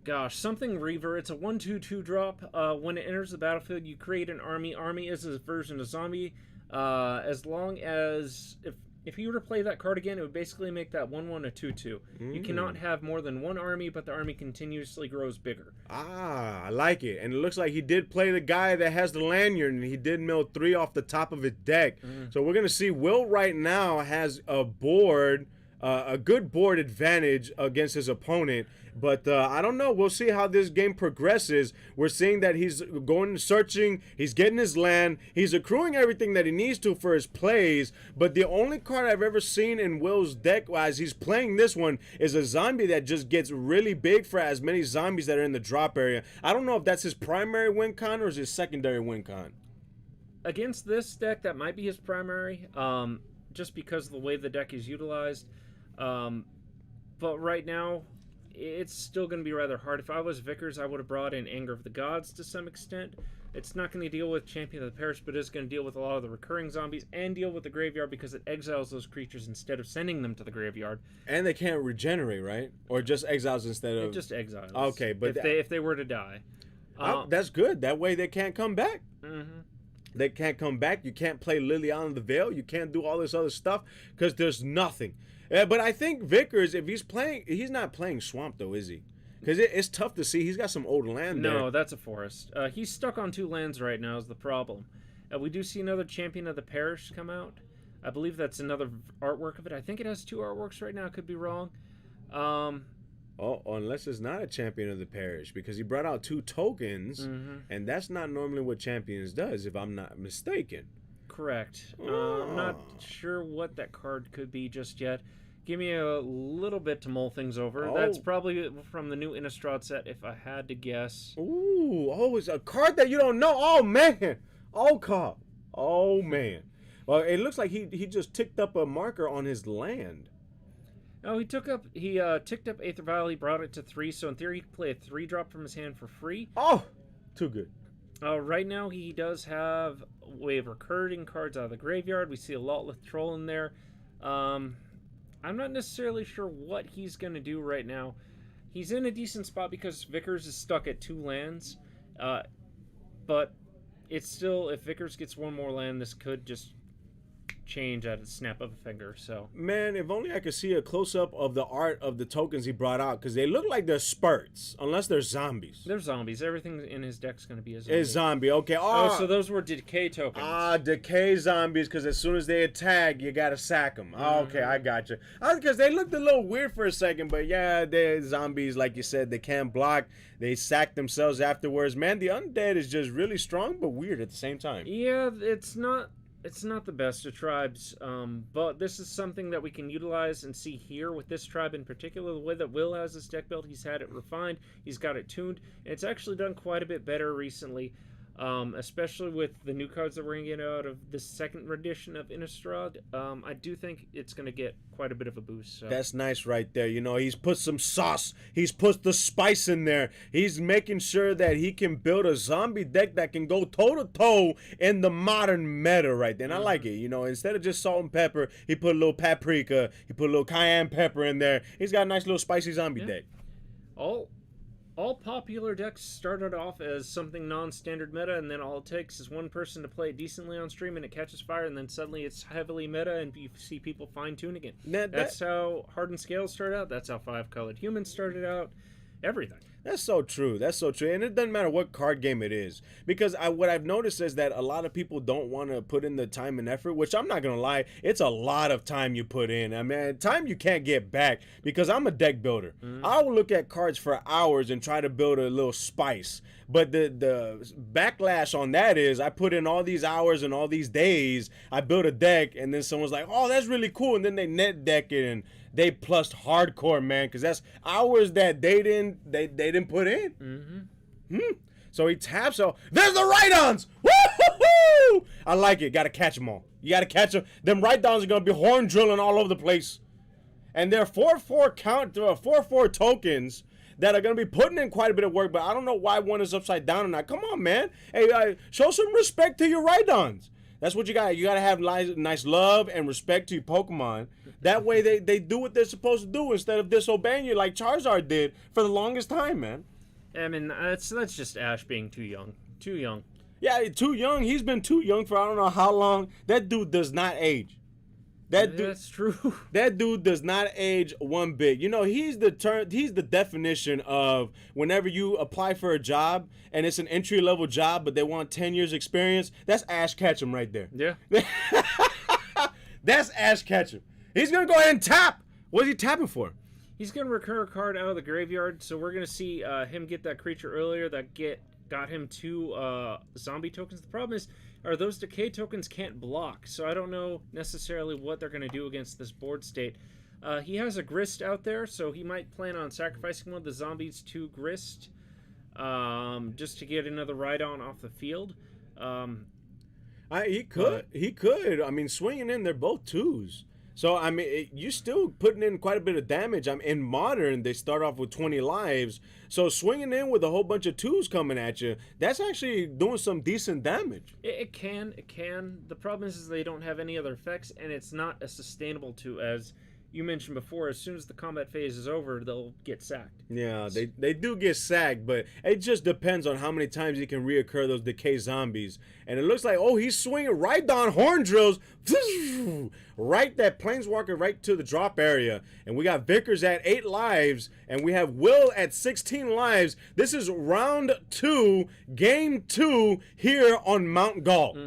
Gosh, something Reaver. It's a 1/2/2 drop. When it enters the battlefield, you create an army. Army is a version of zombie. As long as... If you were to play that card again, it would basically make that 1/1 a 2/2. You cannot have more than 1 army, but the army continuously grows bigger. Ah, I like it. And it looks like he did play the guy that has the lanyard, and he did mill 3 off the top of his deck. So we're going to see Will right now has a board, a good board advantage against his opponent. But I don't know. We'll see how this game progresses. We're seeing that he's going searching. He's getting his land. He's accruing everything that he needs to for his plays. But the only card I've ever seen in Will's deck as he's playing this one is a zombie that just gets really big for as many zombies that are in the drop area. I don't know if that's his primary win con or is his secondary win con. Against this deck, that might be his primary, just because of the way the deck is utilized. But right now... it's still going to be rather hard. If I was Vickers, I would have brought in Anger of the Gods to some extent. It's not going to deal with Champion of the Parish, but it's going to deal with a lot of the recurring zombies and deal with the graveyard because it exiles those creatures instead of sending them to the graveyard. And they can't regenerate, right? Or just exiles instead of... It just exiles. Okay, but... If they were to die. That's good. That way they can't come back. They can't come back. You can't play Liliana the Veil. You can't do all this other stuff because there's nothing. But I think Vickers, if he's playing, he's not playing Swamp though, is he? Because it's tough to see. He's got some old land there. No, that's a forest. He's stuck on 2 lands right now is the problem. We do see another Champion of the Parish come out. I believe that's another artwork of it. I think it has 2 artworks right now. I could be wrong. Oh, unless it's not a Champion of the Parish, because he brought out 2 tokens, and that's not normally what Champions does, if I'm not mistaken. Correct. I'm not sure what that card could be just yet. Give me a little bit to mull things over. That's probably from the new Innistrad set, if I had to guess. Ooh, it's a card that you don't know. Oh, man. Oh, man. Well, it looks like he just ticked up a marker on his land. Oh, he ticked up Aether Vial. He brought it to 3, so in theory he could play a 3-drop from his hand for free. Oh, too good. Right now he does have a way of recurring cards out of the graveyard. We see a Lotleth Troll in there. I'm not necessarily sure what he's going to do right now. He's in a decent spot because Vickers is stuck at 2 lands. But it's still, if Vickers gets 1 more land, this could just change at a snap of a finger. So man, if only I could see a close-up of the art of the tokens he brought out, because they look like they're spurts, unless they're zombies. They're zombies. Everything in his deck's going to be a zombie. It's zombie. Okay. So those were decay tokens. Decay zombies, because as soon as they attack, you got to sack them. Okay, I got you. Because they looked a little weird for a second, but yeah, they're zombies, like you said. They can't block. They sack themselves afterwards. Man, the undead is just really strong, but weird at the same time. Yeah, it's not It's not the best of tribes, but this is something that we can utilize and see here with this tribe in particular. The way that Will has this deck built, he's had it refined, he's got it tuned, and it's actually done quite a bit better recently, especially with the new cards that we're going to get out of this second edition of Innistrad. I do think it's going to get quite a bit of a boost. So. That's nice right there. You know, he's put some sauce. He's put the spice in there. He's making sure that he can build a zombie deck that can go toe-to-toe in the modern meta right there. And I like it. You know, instead of just salt and pepper, he put a little paprika. He put a little cayenne pepper in there. He's got a nice little spicy zombie deck. All popular decks started off as something non-standard meta, and then all it takes is one person to play it decently on stream, and it catches fire, and then suddenly it's heavily meta, and you see people fine-tuning it. That's how Hardened Scales started out. That's how Five Colored Humans started out. Everything. That's so true. That's so true. And it doesn't matter what card game it is. Because what I've noticed is that a lot of people don't want to put in the time and effort, which I'm not going to lie, it's a lot of time you put in. I mean, time you can't get back because I'm a deck builder. I will look at cards for hours and try to build a little spice. But the backlash on that is I put in all these hours and all these days, I build a deck, and then someone's like, oh, that's really cool. And then they net deck it and they plussed hardcore, man, because that's hours that they didn't put in. So he taps. So there's the Rhydons. Woo-hoo-hoo! I like it. Got to catch them all. You got to catch them. Them Rhydons are gonna be horn drilling all over the place, and they're 4/4 tokens that are gonna be putting in quite a bit of work. But I don't know why one is upside down or not. Come on, man. Hey, show some respect to your Rhydons. That's what you got. You got to have nice love and respect to your Pokemon. That way they do what they're supposed to do instead of disobeying you like Charizard did for the longest time, man. I mean, that's just Ash being too young. Too young. Yeah, too young. He's been too young for I don't know how long. That dude does not age. That's true. That dude does not age one bit. You know, he's the definition of whenever you apply for a job and it's an entry-level job, but they want 10 years experience. That's Ash Ketchum right there. Yeah. That's Ash Ketchum. He's going to go ahead and tap. What is he tapping for? He's going to recur a card out of the graveyard, so we're going to see him get that creature earlier that got him 2 zombie tokens. The problem is, those decay tokens can't block, so I don't know necessarily what they're going to do against this board state. He has a Grist out there, so he might plan on sacrificing one of the zombies to Grist, just to get another Rhydon off the field. He could. I mean, swinging in, they're both 2s. So, I mean, you're still putting in quite a bit of damage. In Modern, they start off with 20 lives. So, swinging in with a whole bunch of 2s coming at you, that's actually doing some decent damage. It can. The problem is they don't have any other effects, and it's not as sustainable to, as you mentioned before. As soon as the combat phase is over, they'll get sacked. Yeah, they do get sacked, but it just depends on how many times you can reoccur those decay zombies. And it looks like, oh, he's swinging Rhydon horn drills. Right, that Planeswalker right to the drop area. And we got Vickers at 8 lives, and we have Will at 16 lives. This is round 2, game 2 here on Mount Gaul.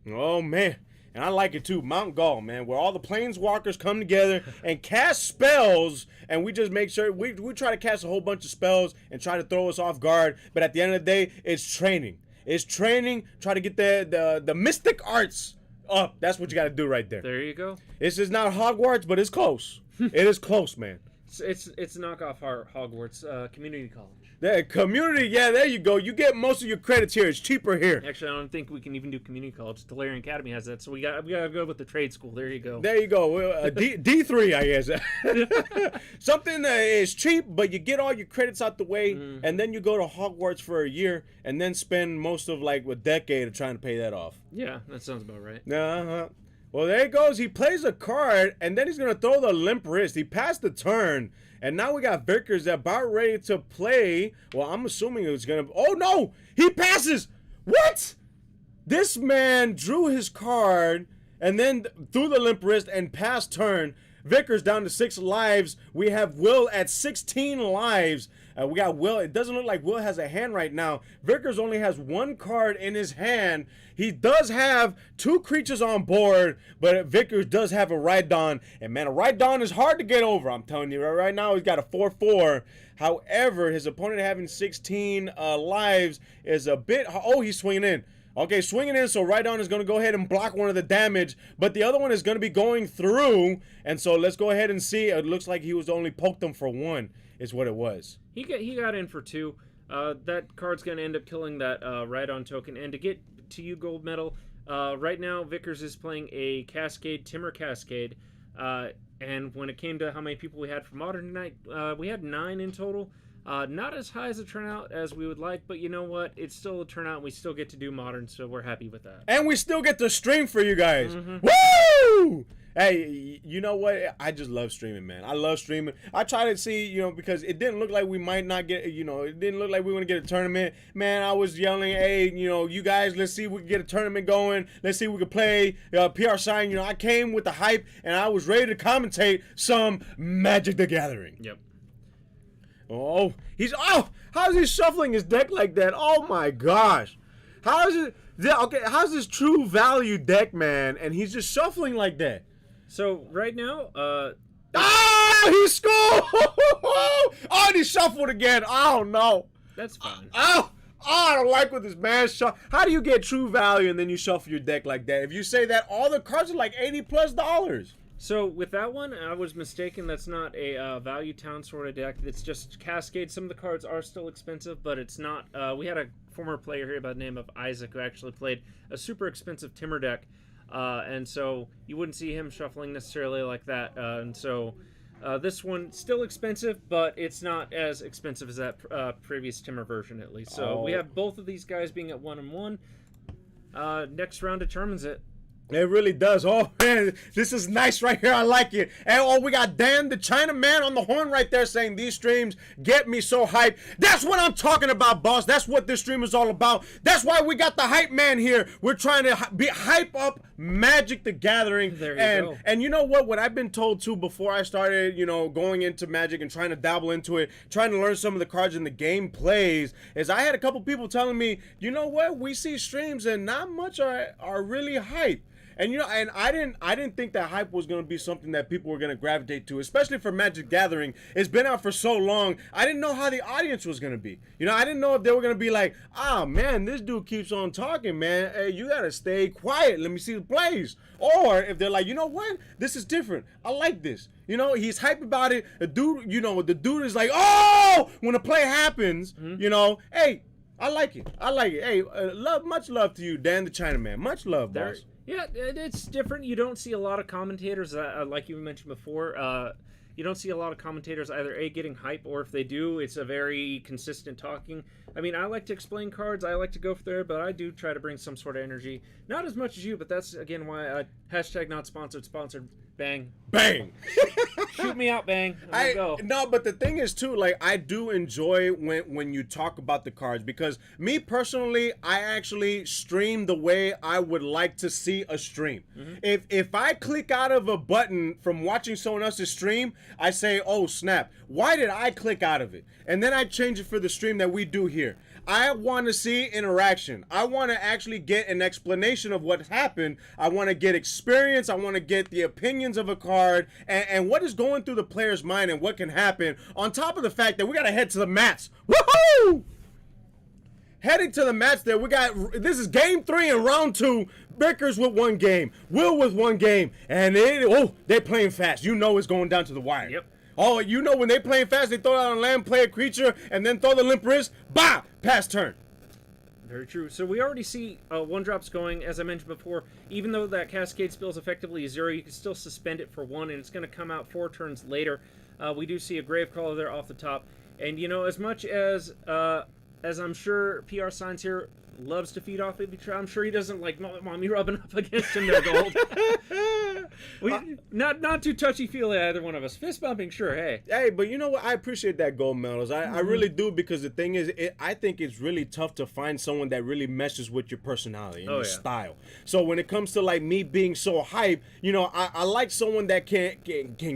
Oh, man. And I like it too, Mount Gaul, man, where all the Planeswalkers come together and cast spells, and we just make sure, we try to cast a whole bunch of spells and try to throw us off guard, but at the end of the day, it's training. It's training, try to get the mystic arts up. That's what you got to do right there. There you go. This is not Hogwarts, but it's close. It is close, man. It's knockoff Hogwarts, community college. The community, yeah, there you go. You get most of your credits here. It's cheaper here. Actually, I don't think we can even do community college. Tolarian Academy has that, so we gotta go with the trade school. There you go. There you go. D3, I guess. Something that is cheap, but you get all your credits out the way, and then you go to Hogwarts for a year, and then spend most of like a decade of trying to pay that off. Yeah, that sounds about right. Well, there he goes. He plays a card, and then he's gonna throw the limp wrist. He passed the turn. And now we got Vickers about ready to play. Well, I'm assuming it was going to... Oh, no! He passes! What? This man drew his card and then threw the limp wrist and passed turn. Vickers down to 6 lives. We have Will at 16 lives. We got Will. It doesn't look like Will has a hand right now. Vickers only has 1 card in his hand. He does have 2 creatures on board, but Vickers does have a Rhydon. And man, a Rhydon is hard to get over. I'm telling you, right now he's got a 4/4. However, his opponent having 16 lives is a bit... Oh, he's swinging in. Okay, swinging in, so Rhydon is going to go ahead and block one of the damage, but the other one is going to be going through, and so let's go ahead and see. It looks like he was only poked them for 1, is what it was. He got in for 2. That card's going to end up killing that Rhydon token, and to get to you, Gold Medal, right now Vickers is playing a Cascade, Timur Cascade, and when it came to how many people we had for Modern tonight, we had 9 in total. Not as high as a turnout as we would like, but you know what? It's still a turnout, and we still get to do Modern, so we're happy with that. And we still get to stream for you guys. Mm-hmm. Woo! Hey, you know what? I just love streaming, man. I love streaming. I try to see, you know, because it didn't look like we might not get, you know, it didn't look like we were going to get a tournament. Man, I was yelling, hey, you know, you guys, let's see if we can get a tournament going. Let's see if we can play PR Sign. You know, I came with the hype, and I was ready to commentate some Magic the Gathering. Yep. Oh, how is he shuffling his deck like that? Oh my gosh. How is it? Okay, how's this true value deck, man? And he's just shuffling like that. So right now, he scored! Oh, and he shuffled again. Oh no. That's fine. I don't like what this man shuffle. How do you get true value and then you shuffle your deck like that? If you say that, all the cards are like $80+. So with that one, I was mistaken. That's not a Value Town sort of deck. It's just Cascade. Some of the cards are still expensive, but it's not. We had a former player here by the name of Isaac who actually played a super expensive Timur deck, and so you wouldn't see him shuffling necessarily like that. And so this one still expensive, but it's not as expensive as that previous Timur version at least. So we have both of these guys being at 1-1. Next round determines it. It really does. Oh, man, this is nice right here. I like it. And we got Dan, the Chinaman, on the horn right there saying these streams get me so hyped. That's what I'm talking about, boss. That's what this stream is all about. That's why we got the hype man here. We're trying to hype up Magic the Gathering. There you go. And you know what I've been told, too, before I started, you know, going into Magic and trying to dabble into it, trying to learn some of the cards in the game plays, is I had a couple people telling me, you know what, we see streams and not much are really hype. And you know, and I didn't think that hype was gonna be something that people were gonna gravitate to, especially for Magic Gathering. It's been out for so long. I didn't know how the audience was gonna be. You know, I didn't know if they were gonna be like, ah, man, this dude keeps on talking, man. Hey, you gotta stay quiet. Let me see the plays. Or if they're like, you know what, this is different. I like this. You know, he's hype about it. The dude, you know, the dude is like, oh, when a play happens, you know, hey, I like it. I like it. Hey, much love to you, Dan the Chinaman. Much love, boss. Yeah, it's different. You don't see a lot of commentators, like you mentioned before. You don't see a lot of commentators either getting hype, or if they do, it's a very consistent talking. I mean, I like to explain cards. I like to go for there, but I do try to bring some sort of energy. Not as much as you, but that's, again, why hashtag not sponsored, sponsored. Bang. Bang. Shoot me out, Bang. Let's go. No, but the thing is, too, like, I do enjoy when you talk about the cards, because me personally, I actually stream the way I would like to see a stream. If I click out of a button from watching someone else's stream, I say, oh, snap, why did I click out of it? And then I change it for the stream that we do here. I want to see interaction. I want to actually get an explanation of what happened. I want to get experience. I want to get the opinions of a card and what is going through the player's mind and what can happen. On top of the fact that we got to head to the mats. Woohoo! Heading to the mats there, this is game 3 in round 2. Vickers with 1 game. Will with 1 game. And they're playing fast. You know it's going down to the wire. Yep. Oh, you know when they playing fast, they throw out on land, play a creature, and then throw the limp wrist. Bah! Pass turn. Very true. So we already see 1-drops going, as I mentioned before. Even though that Cascade spell is effectively 0, you can still suspend it for 1, and it's going to come out 4 turns later. We do see a Gravecrawler there off the top. And, you know, as much as I'm sure PR Signs here loves to feed off it, I'm sure he doesn't like mommy rubbing up against him there, Gold. Not too touchy-feely, either one of us. Fist bumping, sure, hey. Hey, but you know what? I appreciate that, Gold Medals. I really do, because the thing is, I think it's really tough to find someone that really meshes with your personality and your style. So when it comes to, like, me being so hype, you know, I like someone that can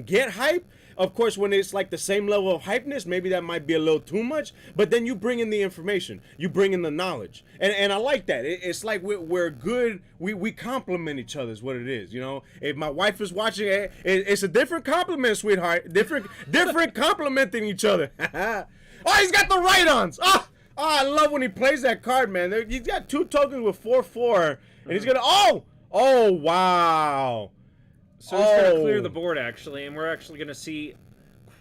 get hype. Of course, when it's like the same level of hypeness, maybe that might be a little too much. But then you bring in the information, you bring in the knowledge, and I like that. It's like we're good. We complement each other is what it is. You know, if my wife is watching, it's a different compliment, sweetheart. Different complimenting each other. Oh, he's got the Rhydons. Oh, I love when he plays that card, man. He's got 2 tokens with 4/4, and he's gonna. Oh, wow. So he's going to clear the board, actually, and we're actually going to see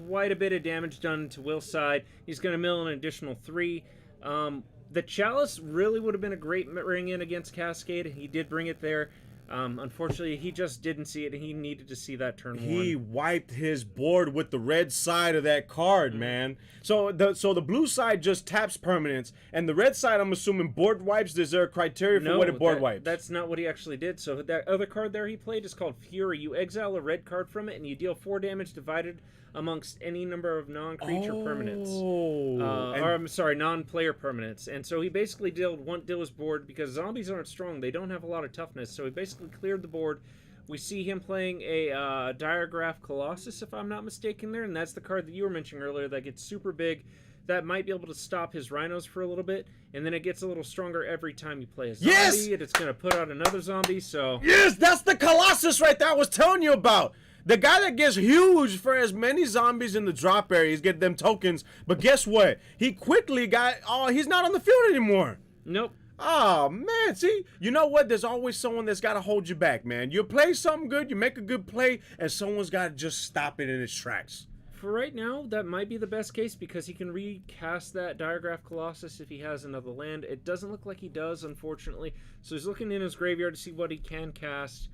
quite a bit of damage done to Will's side. He's going to mill an additional 3. The Chalice really would have been a great ring in against Cascade. He did bring it there. Unfortunately, he just didn't see it, and he needed to see that turn 1. He wiped his board with the red side of that card, man. So the blue side just taps permanents, and the red side, I'm assuming, board wipes. Is there a criteria for what it board wipes? That's not what he actually did. So that other card there he played is called Fury. You exile a red card from it, and you deal 4 damage divided amongst any number of non-creature permanents. Or I'm sorry, non-player permanents. And so he basically dealt his board because zombies aren't strong. They don't have a lot of toughness. So he basically cleared the board. We see him playing a Diagraph Colossus, if I'm not mistaken there, and that's the card that you were mentioning earlier that gets super big. That might be able to stop his rhinos for a little bit, and then it gets a little stronger every time you play a zombie, and it's going to put out another zombie, so... Yes, that's the Colossus right there I was telling you about. The guy that gets huge for as many zombies in the drop areas, get them tokens, but guess what? He quickly got... Oh, he's not on the field anymore. Nope. Oh, man, see? You know what? There's always someone that's got to hold you back, man. You play something good, you make a good play, and someone's got to just stop it in its tracks. For right now, that might be the best case because he can recast that Diagraph Colossus if he has another land. It doesn't look like he does, unfortunately. So he's looking in his graveyard to see what he can cast.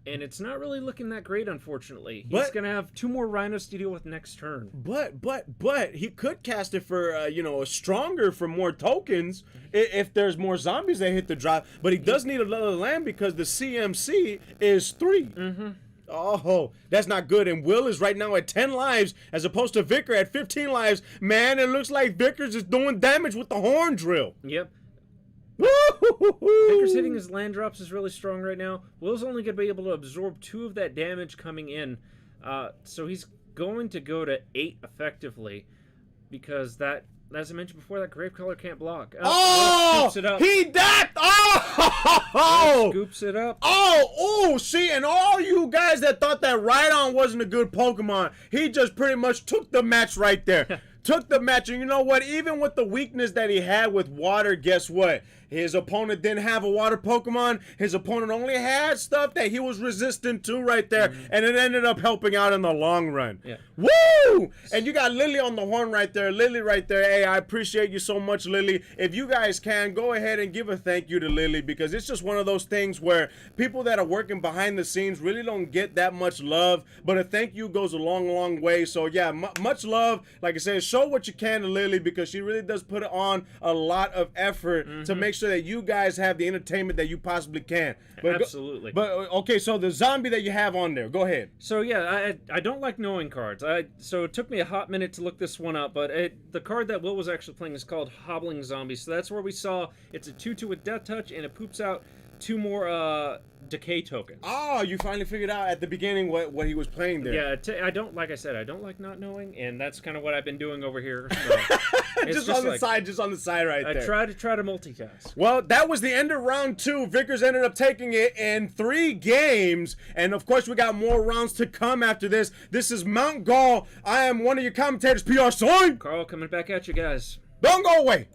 And it's not really looking that great, unfortunately. He's going to have 2 more rhinos to deal with next turn. But he could cast it for, stronger for more tokens if there's more zombies that hit the drop. But he does need another land because the CMC is 3. Mm-hmm. Oh, that's not good. And Will is right now at 10 lives as opposed to Vicar at 15 lives. Man, it looks like Vickers is doing damage with the horn drill. Yep. Woo-hoo-hoo-hoo. Vickers hitting his land drops is really strong right now. Will's only going to be able to absorb 2 of that damage coming in. So he's going to go to 8 effectively because that, as I mentioned before, that Gravecaller can't block. Scoops it up. He died! Oh! Scoops it up. Oh, see, and all you guys that thought that Rhydon wasn't a good Pokemon, he just pretty much took the match right there. Took the match, and you know what? Even with the weakness that he had with water, guess what? His opponent didn't have a water Pokemon. His opponent only had stuff that he was resistant to right there, and it ended up helping out in the long run. Yeah. Woo! And you got Lily on the horn right there. Lily right there. Hey, I appreciate you so much, Lily. If you guys can, go ahead and give a thank you to Lily because it's just one of those things where people that are working behind the scenes really don't get that much love, but a thank you goes a long, long way. So, yeah, much love. Like I said, show what you can to Lily because she really does put on a lot of effort to make sure that you guys have the entertainment that you possibly can. But Absolutely. Okay, so the zombie that you have on there, go ahead. So yeah, I don't like knowing cards. So it took me a hot minute to look this one up, but the card that Will was actually playing is called Hobbling Zombie. So that's where we saw it's a 2/2 with Death Touch, and it poops out 2 more decay tokens. Oh, you finally figured out at the beginning what he was playing there. Yeah, I don't like not knowing, and that's kind of what I've been doing over here. So just on the side right there. I try to multitask. Well, that was the end of round 2. Vickers ended up taking it in 3 games, and of course we got more rounds to come after this. This is Mount Gall. I am one of your commentators, PR Soin. Carl coming back at you guys. Don't go away.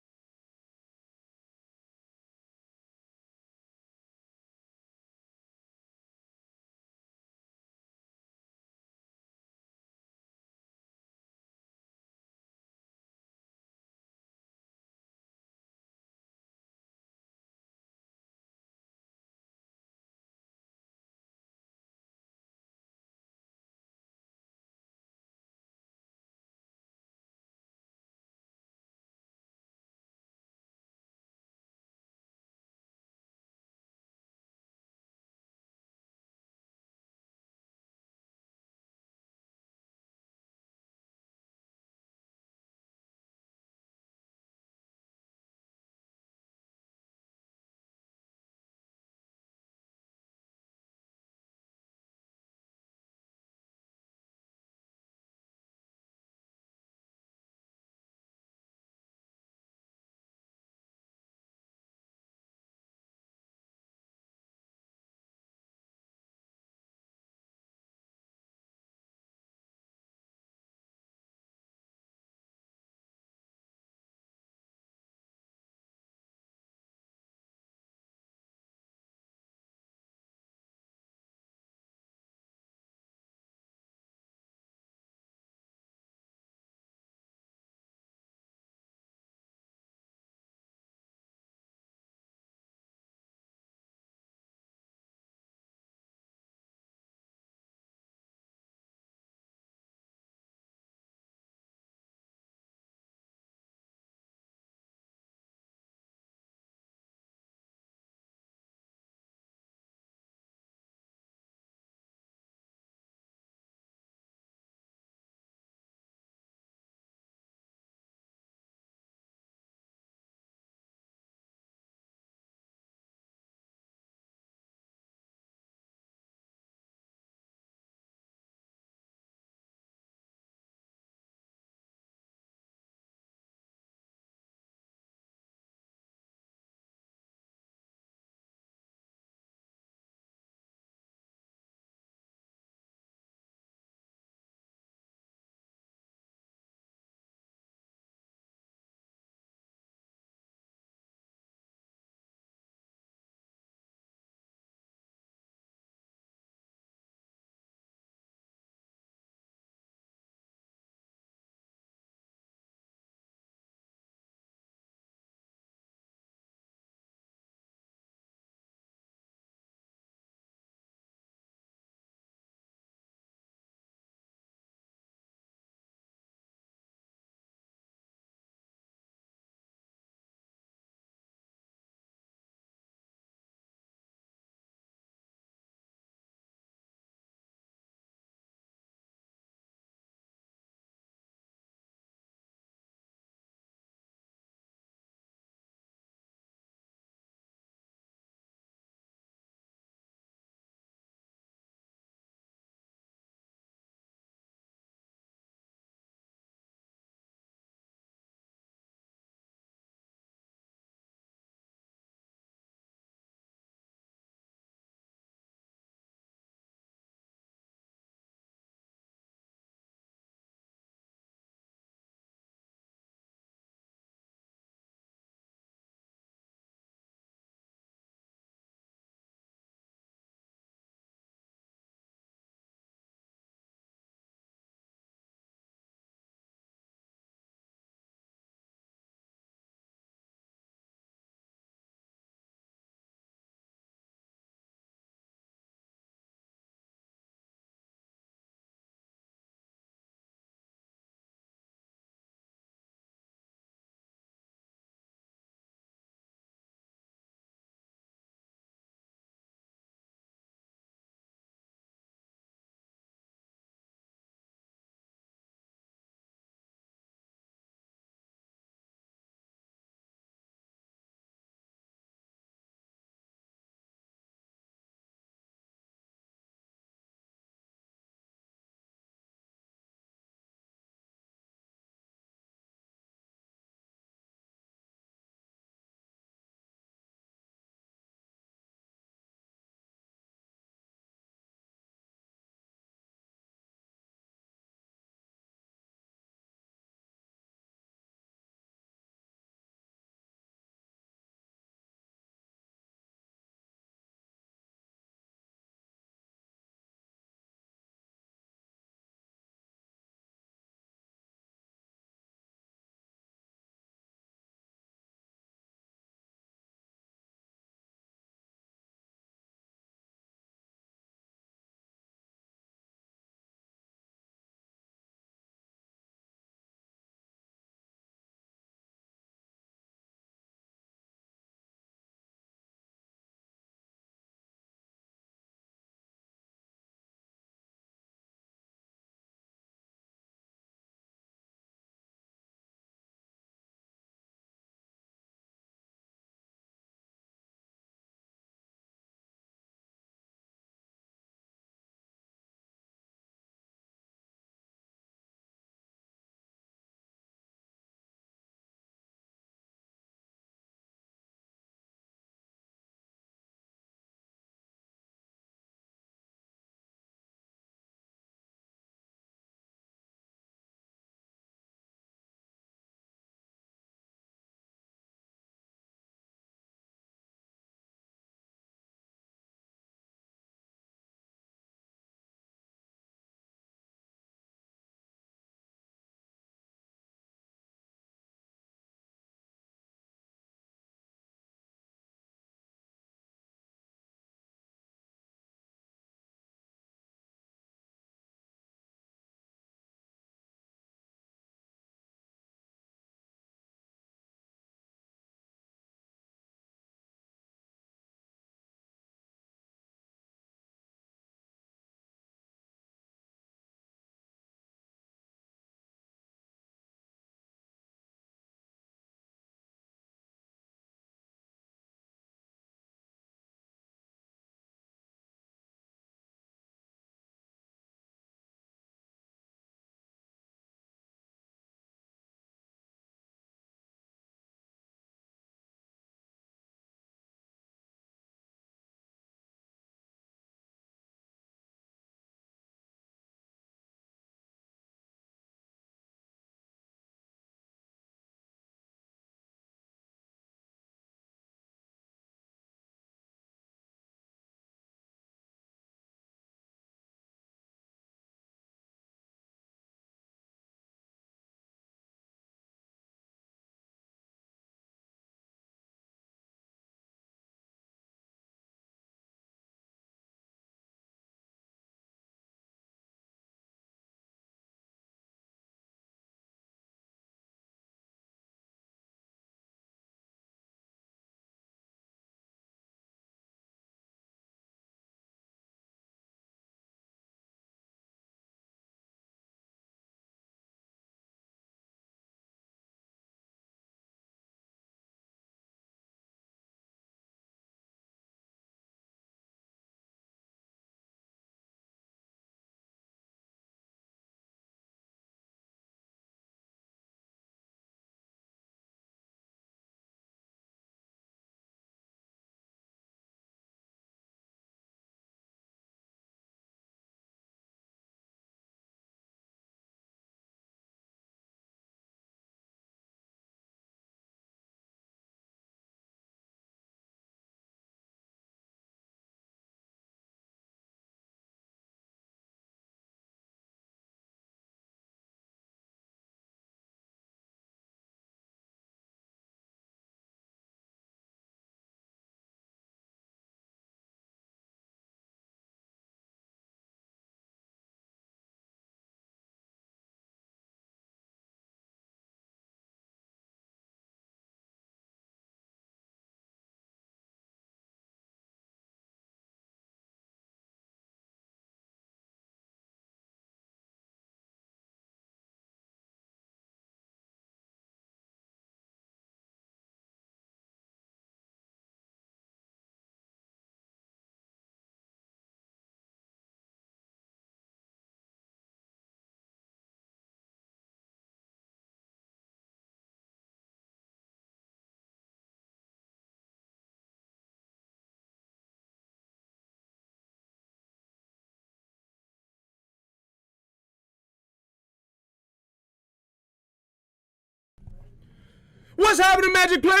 What's happening, Magic players?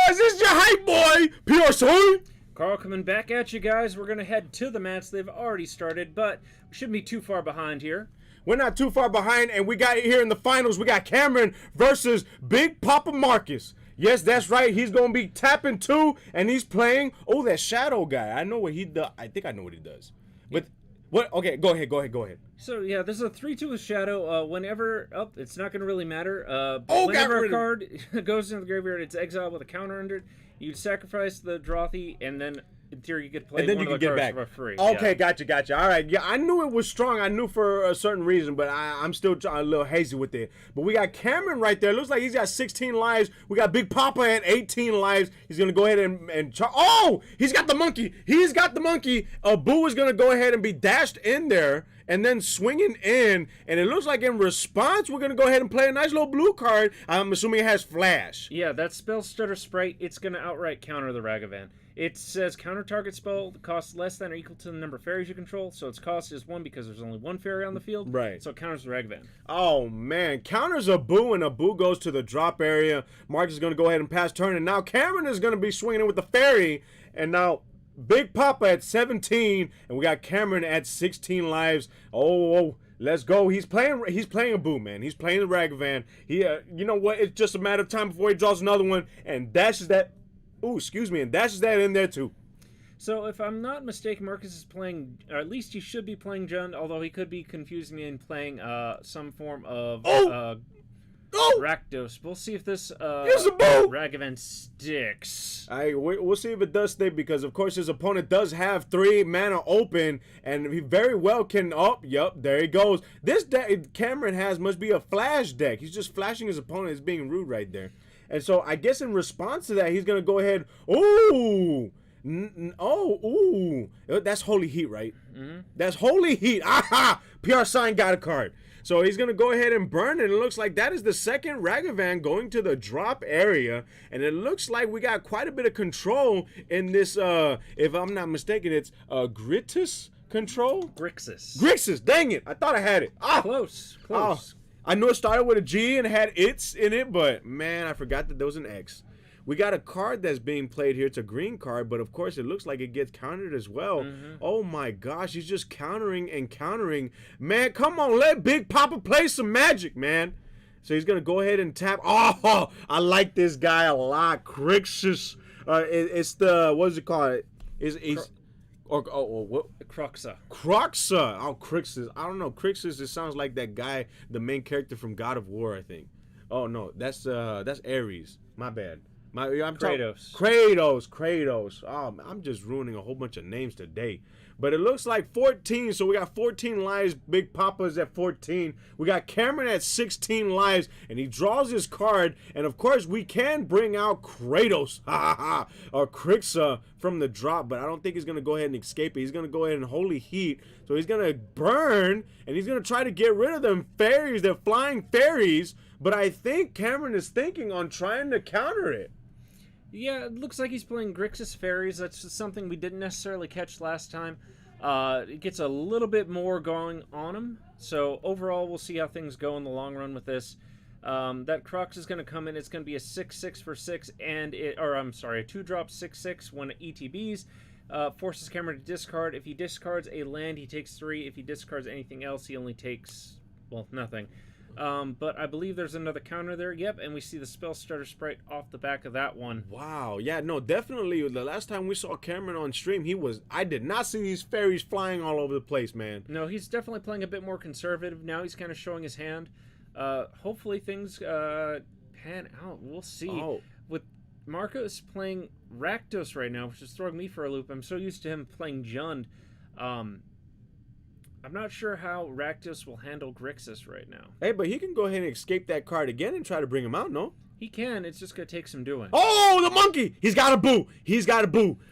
This is your hype boy, PRC. Carl coming back at you guys. We're going to head to the match. They've already started, but we shouldn't be too far behind here. We're not too far behind, and we got here in the finals, we got Cameron versus Big Papa Marcus. Yes, that's right. He's going to be tapping 2, and he's playing, that Shadow guy. I know what he does. I think I know what he does. But, what? Okay, go ahead. So, yeah, this is a 3-2 with Shadow. Whenever, it's not going to really matter. Whenever a card goes into the graveyard, it's exiled with a counter under it. You sacrifice the Drawthy, and then, in theory, you get to play one of the cards for free. Okay, yeah. Gotcha. All right, yeah, I knew it was strong. I knew for a certain reason, but I'm still a little hazy with it. But we got Cameron right there. Looks like he's got 16 lives. We got Big Papa at 18 lives. He's going to go ahead and he's got the monkey. He's got the monkey. Boo is going to go ahead and be dashed in there and then swinging in. And it looks like in response, we're going to go ahead and play a nice little blue card. I'm assuming it has Flash. Yeah, that Spell Stutter Sprite, it's going to outright counter the Ragavan. It says counter target spell costs less than or equal to the number of fairies you control. So its cost is 1 because there's only 1 fairy on the field. Right. So it counters the Ragavan. Oh, man. Counters a Boo, and a Boo goes to the drop area. Marcus is going to go ahead and pass turn. And now Cameron is going to be swinging in with the fairy. And now Big Papa at 17. And we got Cameron at 16 lives. Oh. Let's go. He's playing a Boo, man. He's playing the Ragavan. You know what? It's just a matter of time before he draws another one. And dashes that. Ooh, excuse me, and dashes that in there too. So if I'm not mistaken, Marcus is playing, or at least he should be playing Jund, although he could be confusing me and playing some form of Rakdos. We'll see if this Ragavan sticks. We'll see if it does stick, because of course his opponent does have 3 mana open, and he very well can. Yep, there he goes. This deck Cameron must be a flash deck. He's just flashing his opponent as being rude right there. And so I guess in response to that, he's going to go ahead. That's Holy Heat, right? Mm-hmm. That's Holy Heat. Aha! PR Sign got a card. So he's going to go ahead and burn it. It looks like that is the second Ragavan going to the drop area. And it looks like we got quite a bit of control in this, if I'm not mistaken, it's Gritus control? Grixis, dang it. I thought I had it. Close. I know it started with a G and had its in it, but man, I forgot that there was an X. We got a card that's being played here. It's a green card, but of course it looks like it gets countered as well. Mm-hmm. Oh my gosh, he's just countering and countering. Man, come on, let Big Papa play some magic, man. So he's going to go ahead and tap. Oh, I like this guy a lot. Crixus. It's the, what is it called? What? Croxa. Oh, Crixus. I don't know. Crixus, it sounds like that guy, the main character from God of War, I think. Oh, no. That's Ares. My bad. Kratos. Oh, I'm just ruining a whole bunch of names today. But it looks like 14, so we got 14 lives. Big Papa's at 14. We got Cameron at 16 lives, and he draws his card. And of course, we can bring out Kratos, or Crixa from the drop, but I don't think he's going to go ahead and escape it. He's going to go ahead and Holy Heat. So he's going to burn, and he's going to try to get rid of them fairies. They're flying fairies, but I think Cameron is thinking on trying to counter it. Yeah, it looks like he's playing Grixis Fairies. That's something we didn't necessarily catch last time. It gets a little bit more going on him. So overall, we'll see how things go in the long run with this. That Crocs is going to come in. It's going to be a 6/6 for 6, and a 2-drop 6/6 when it ETBs. Forces Cameron to discard. If he discards a land, he takes 3. If he discards anything else, he only takes, well, nothing. But I believe there's another counter there. Yep, and we see the Spell Starter Sprite off the back of that one. Wow, yeah, no, definitely. The last time we saw Cameron on stream, I did not see these fairies flying all over the place, man. No, he's definitely playing a bit more conservative. Now he's kind of showing his hand. Hopefully things pan out. We'll see. Oh. With Marcos playing Rakdos right now, which is throwing me for a loop. I'm so used to him playing Jund. I'm not sure how Rakdos will handle Grixis right now. Hey, but he can go ahead and escape that card again and try to bring him out, no? He can. It's just going to take some doing. Oh, the monkey! He's got a boo.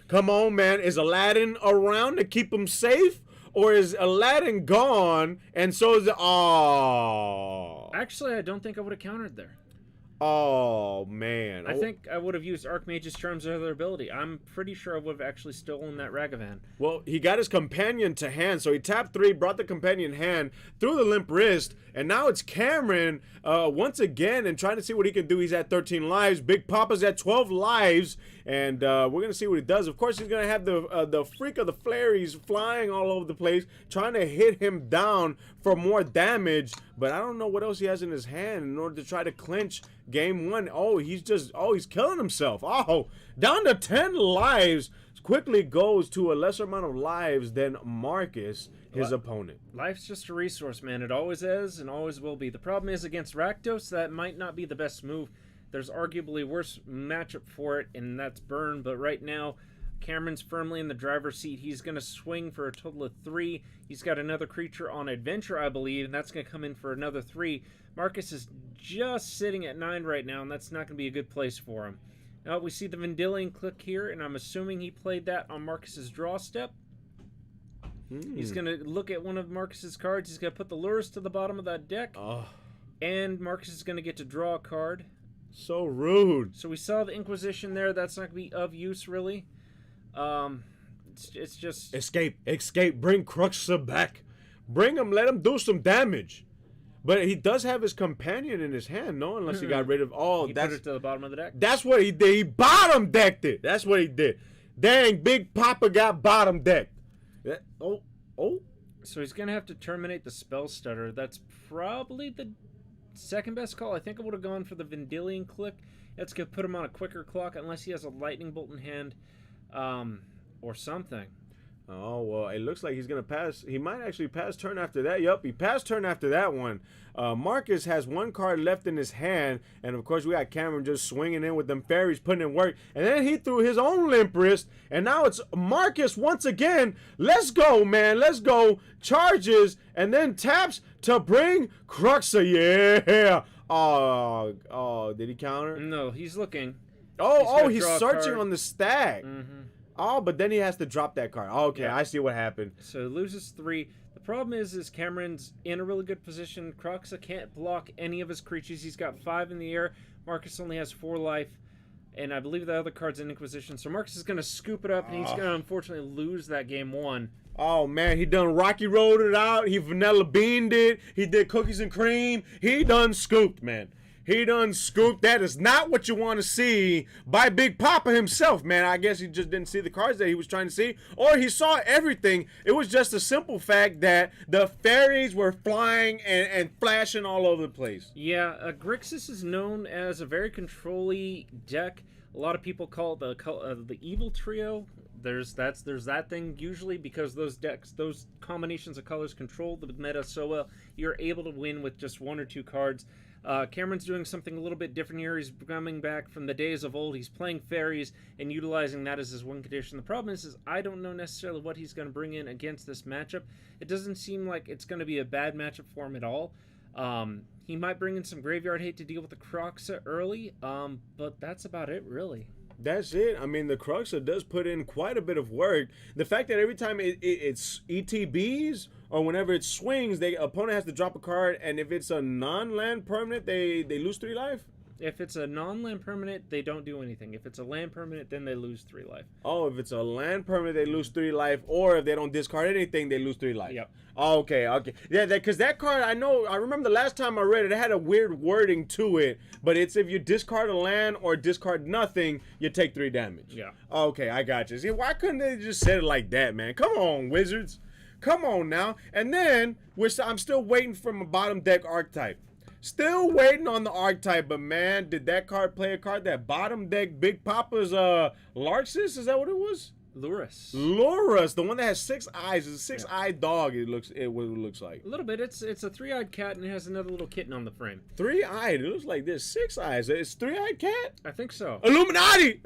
Come on, man. Is Aladdin around to keep him safe? Or is Aladdin gone and so is it... Oh. Actually, I don't think I would have countered there. Oh, man. I think I would have used Archmage's Charm's other ability. I'm pretty sure I would have actually stolen that Ragavan. Well, he got his companion to hand, so he tapped 3, brought the companion hand, threw the limp wrist, and now it's Cameron once again and trying to see what he can do. He's at 13 lives. Big Papa's at 12 lives, and we're going to see what he does. Of course, he's going to have the freak of the fairies flying all over the place, trying to hit him down for more damage, but I don't know what else he has in his hand in order to try to clinch game 1. Oh, he's killing himself. Oh, down to 10 lives. Quickly goes to a lesser amount of lives than Marcus, his opponent. Life's just a resource, man. It always is and always will be. The problem is against Rakdos, that might not be the best move. There's arguably worse matchup for it, and that's Burn. But right now, Cameron's firmly in the driver's seat. He's going to swing for a total of 3. He's got another creature on Adventure, I believe, and that's going to come in for another 3. Marcus is just sitting at 9 right now, and that's not going to be a good place for him. Now we see the Vendilion click here, and I'm assuming he played that on Marcus's draw step. He's going to look at one of Marcus's cards. He's going to put the Lurrus to the bottom of that deck. And Marcus is going to get to draw a card. So rude. So we saw the Inquisition there. That's not going to be of use, really. It's just... Escape. Bring Cruxa back. Bring him. Let him do some damage. But he does have his companion in his hand, no? Unless he got rid of... Oh, he put it to the bottom of the deck. That's what he did. He bottom decked it. That's what he did. Dang, Big Papa got bottom decked. Oh. So he's going to have to terminate the Spell Stutter. That's probably the second best call. I think I would have gone for the Vendilion click. That's going to put him on a quicker clock unless he has a Lightning Bolt in hand or something. Oh, well, it looks like he's going to pass. He might actually pass turn after that. Yup, he passed turn after that one. Marcus has 1 card left in his hand. And, of course, we got Cameron just swinging in with them fairies, putting in work. And then he threw his own limp wrist. And now it's Marcus once again. Let's go, man. Let's go. Charges and then taps to bring Cruxa. Yeah. Oh, did he counter? No, he's looking. He's searching on the stack. Oh, but then he has to drop that card. Oh, okay, yeah. I see what happened. So loses 3. The problem is Cameron's in a really good position. Cruxa can't block any of his creatures. He's got 5 in the air. Marcus only has 4 life. And I believe the other card's in Inquisition. So Marcus is going to scoop it up, and he's going to unfortunately lose that game 1. Oh, man, he done Rocky Road it out. He vanilla beaned it. He did cookies and cream. He done scooped, man. He done scooped. That is not what you want to see by Big Papa himself, man. I guess he just didn't see the cards that he was trying to see. Or he saw everything. It was just a simple fact that the fairies were flying and flashing all over the place. Yeah, Grixis is known as a very control-y deck. A lot of people call it the evil trio. There's that thing usually because those decks, those combinations of colors control the meta so well. You're able to win with just 1 or 2 cards. Cameron's doing something a little bit different here. He's coming back from the days of old. He's playing fairies and utilizing that as his win condition. The problem is I don't know necessarily what he's going to bring in against this matchup. It doesn't seem like it's going to be a bad matchup for him at all. He might bring in some Graveyard Hate to deal with the Cruxa early, but that's about it, really. That's it. I mean, the Cruxa does put in quite a bit of work. The fact that every time it's ETBs or whenever it swings, the opponent has to drop a card, and if it's a non-land permanent, they lose 3 life? If it's a non-land permanent, they don't do anything. If it's a land permanent, then they lose 3 life. Oh, if it's a land permanent, they lose 3 life, or if they don't discard anything, they lose 3 life. Yep. Okay. Yeah, because that card, I remember the last time I read it, it had a weird wording to it, but it's if you discard a land or discard nothing, you take 3 damage. Yeah. Okay, I got you. See, why couldn't they just say it like that, man? Come on, Wizards. Come on now. And then, I'm still waiting for my bottom deck archetype. Still waiting on the archetype, but man, did that card play a card that bottom deck Big Papa's Larxus? Is that what it was? Lurrus, the one that has 6 eyes. It's a 6-eyed dog. It looks like. A little bit. It's a 3-eyed cat and it has another little kitten on the frame. 3-eyed. It looks like this. 6 eyes. It's 3-eyed cat. I think so. Illuminati.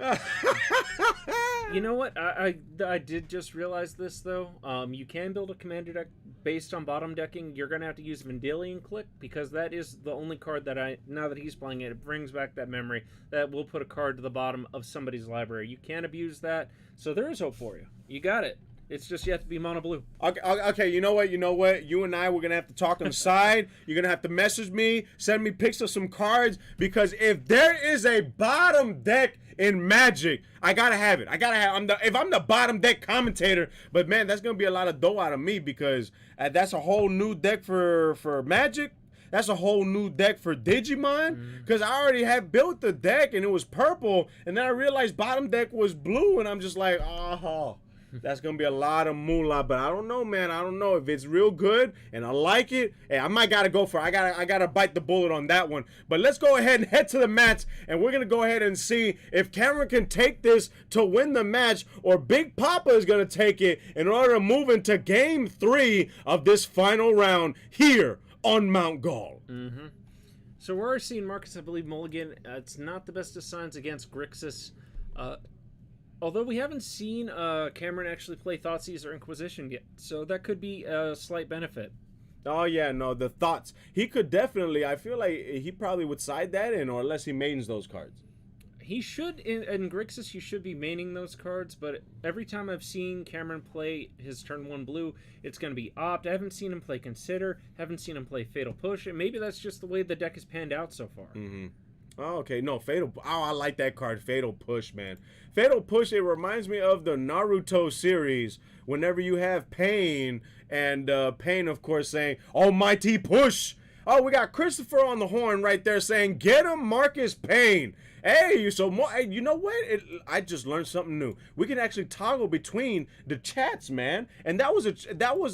You know what? I did just realize this though. You can build a commander deck based on bottom decking. You're gonna have to use Vendilion Click because that is the only card that now that he's playing it, it brings back that memory that will put a card to the bottom of somebody's library. You can't abuse that. So there is hope for you. You got it. It's just you have to be mono blue. Okay, you know what? You and I, we're going to have to talk on the side. You're going to have to message me, send me pics of some cards, because if there is a bottom deck in Magic, I got to have it. If I'm the bottom deck commentator, but man, that's going to be a lot of dough out of me, because that's a whole new deck for Magic. That's a whole new deck for Digimon, because I already had built the deck and it was purple, and then I realized bottom deck was blue, and I'm just like, oh, that's going to be a lot of moolah. But I don't know, man. I don't know if it's real good and I like it. Hey, I might got to go for it. I got to bite the bullet on that one. But let's go ahead and head to the match, and we're going to go ahead and see if Cameron can take this to win the match, or Big Papa is going to take it in order to move into Game 3 of this final round here on Mount Gall. So we're seeing Marcus, I believe, mulligan. It's not the best of signs against Grixis. Although we haven't seen Cameron actually play Thoughtseize or Inquisition yet. So that could be a slight benefit. Oh, yeah, no, the Thoughts. He could definitely, I feel like he probably would side that in, or unless he mains those cards. He should, in Grixis, you should be maining those cards, but every time I've seen Cameron play his turn 1 blue, it's going to be Opt. I haven't seen him play Consider, haven't seen him play Fatal Push, and maybe that's just the way the deck has panned out so far. Oh, okay, no, Fatal. Oh, I like that card, Fatal Push, man. Fatal Push, it reminds me of the Naruto series. Whenever you have Pain, and Pain, of course, saying, Almighty Push. Oh, we got Christopher on the horn right there saying, get him, Marcus Payne. Hey, so hey, you know what? I just learned something new. We can actually toggle between the chats, man. And that was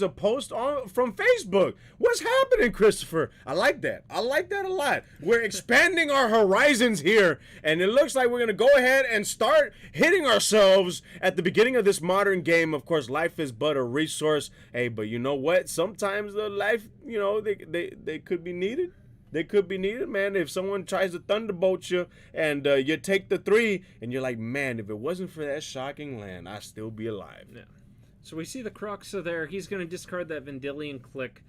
a post from Facebook. What's happening, Christopher? I like that. I like that a lot. We're expanding our horizons here, and it looks like we're gonna go ahead and start hitting ourselves at the beginning of this modern game. Of course, life is but a resource. Hey, but you know what? Sometimes the life, you know, they could be needed. They could be needed, man. If someone tries to thunderbolt you and you take the 3 and you're like, man, if it wasn't for that shocking land, I'd still be alive. Yeah. So we see the Croxa there. He's going to discard that Vendilion Click.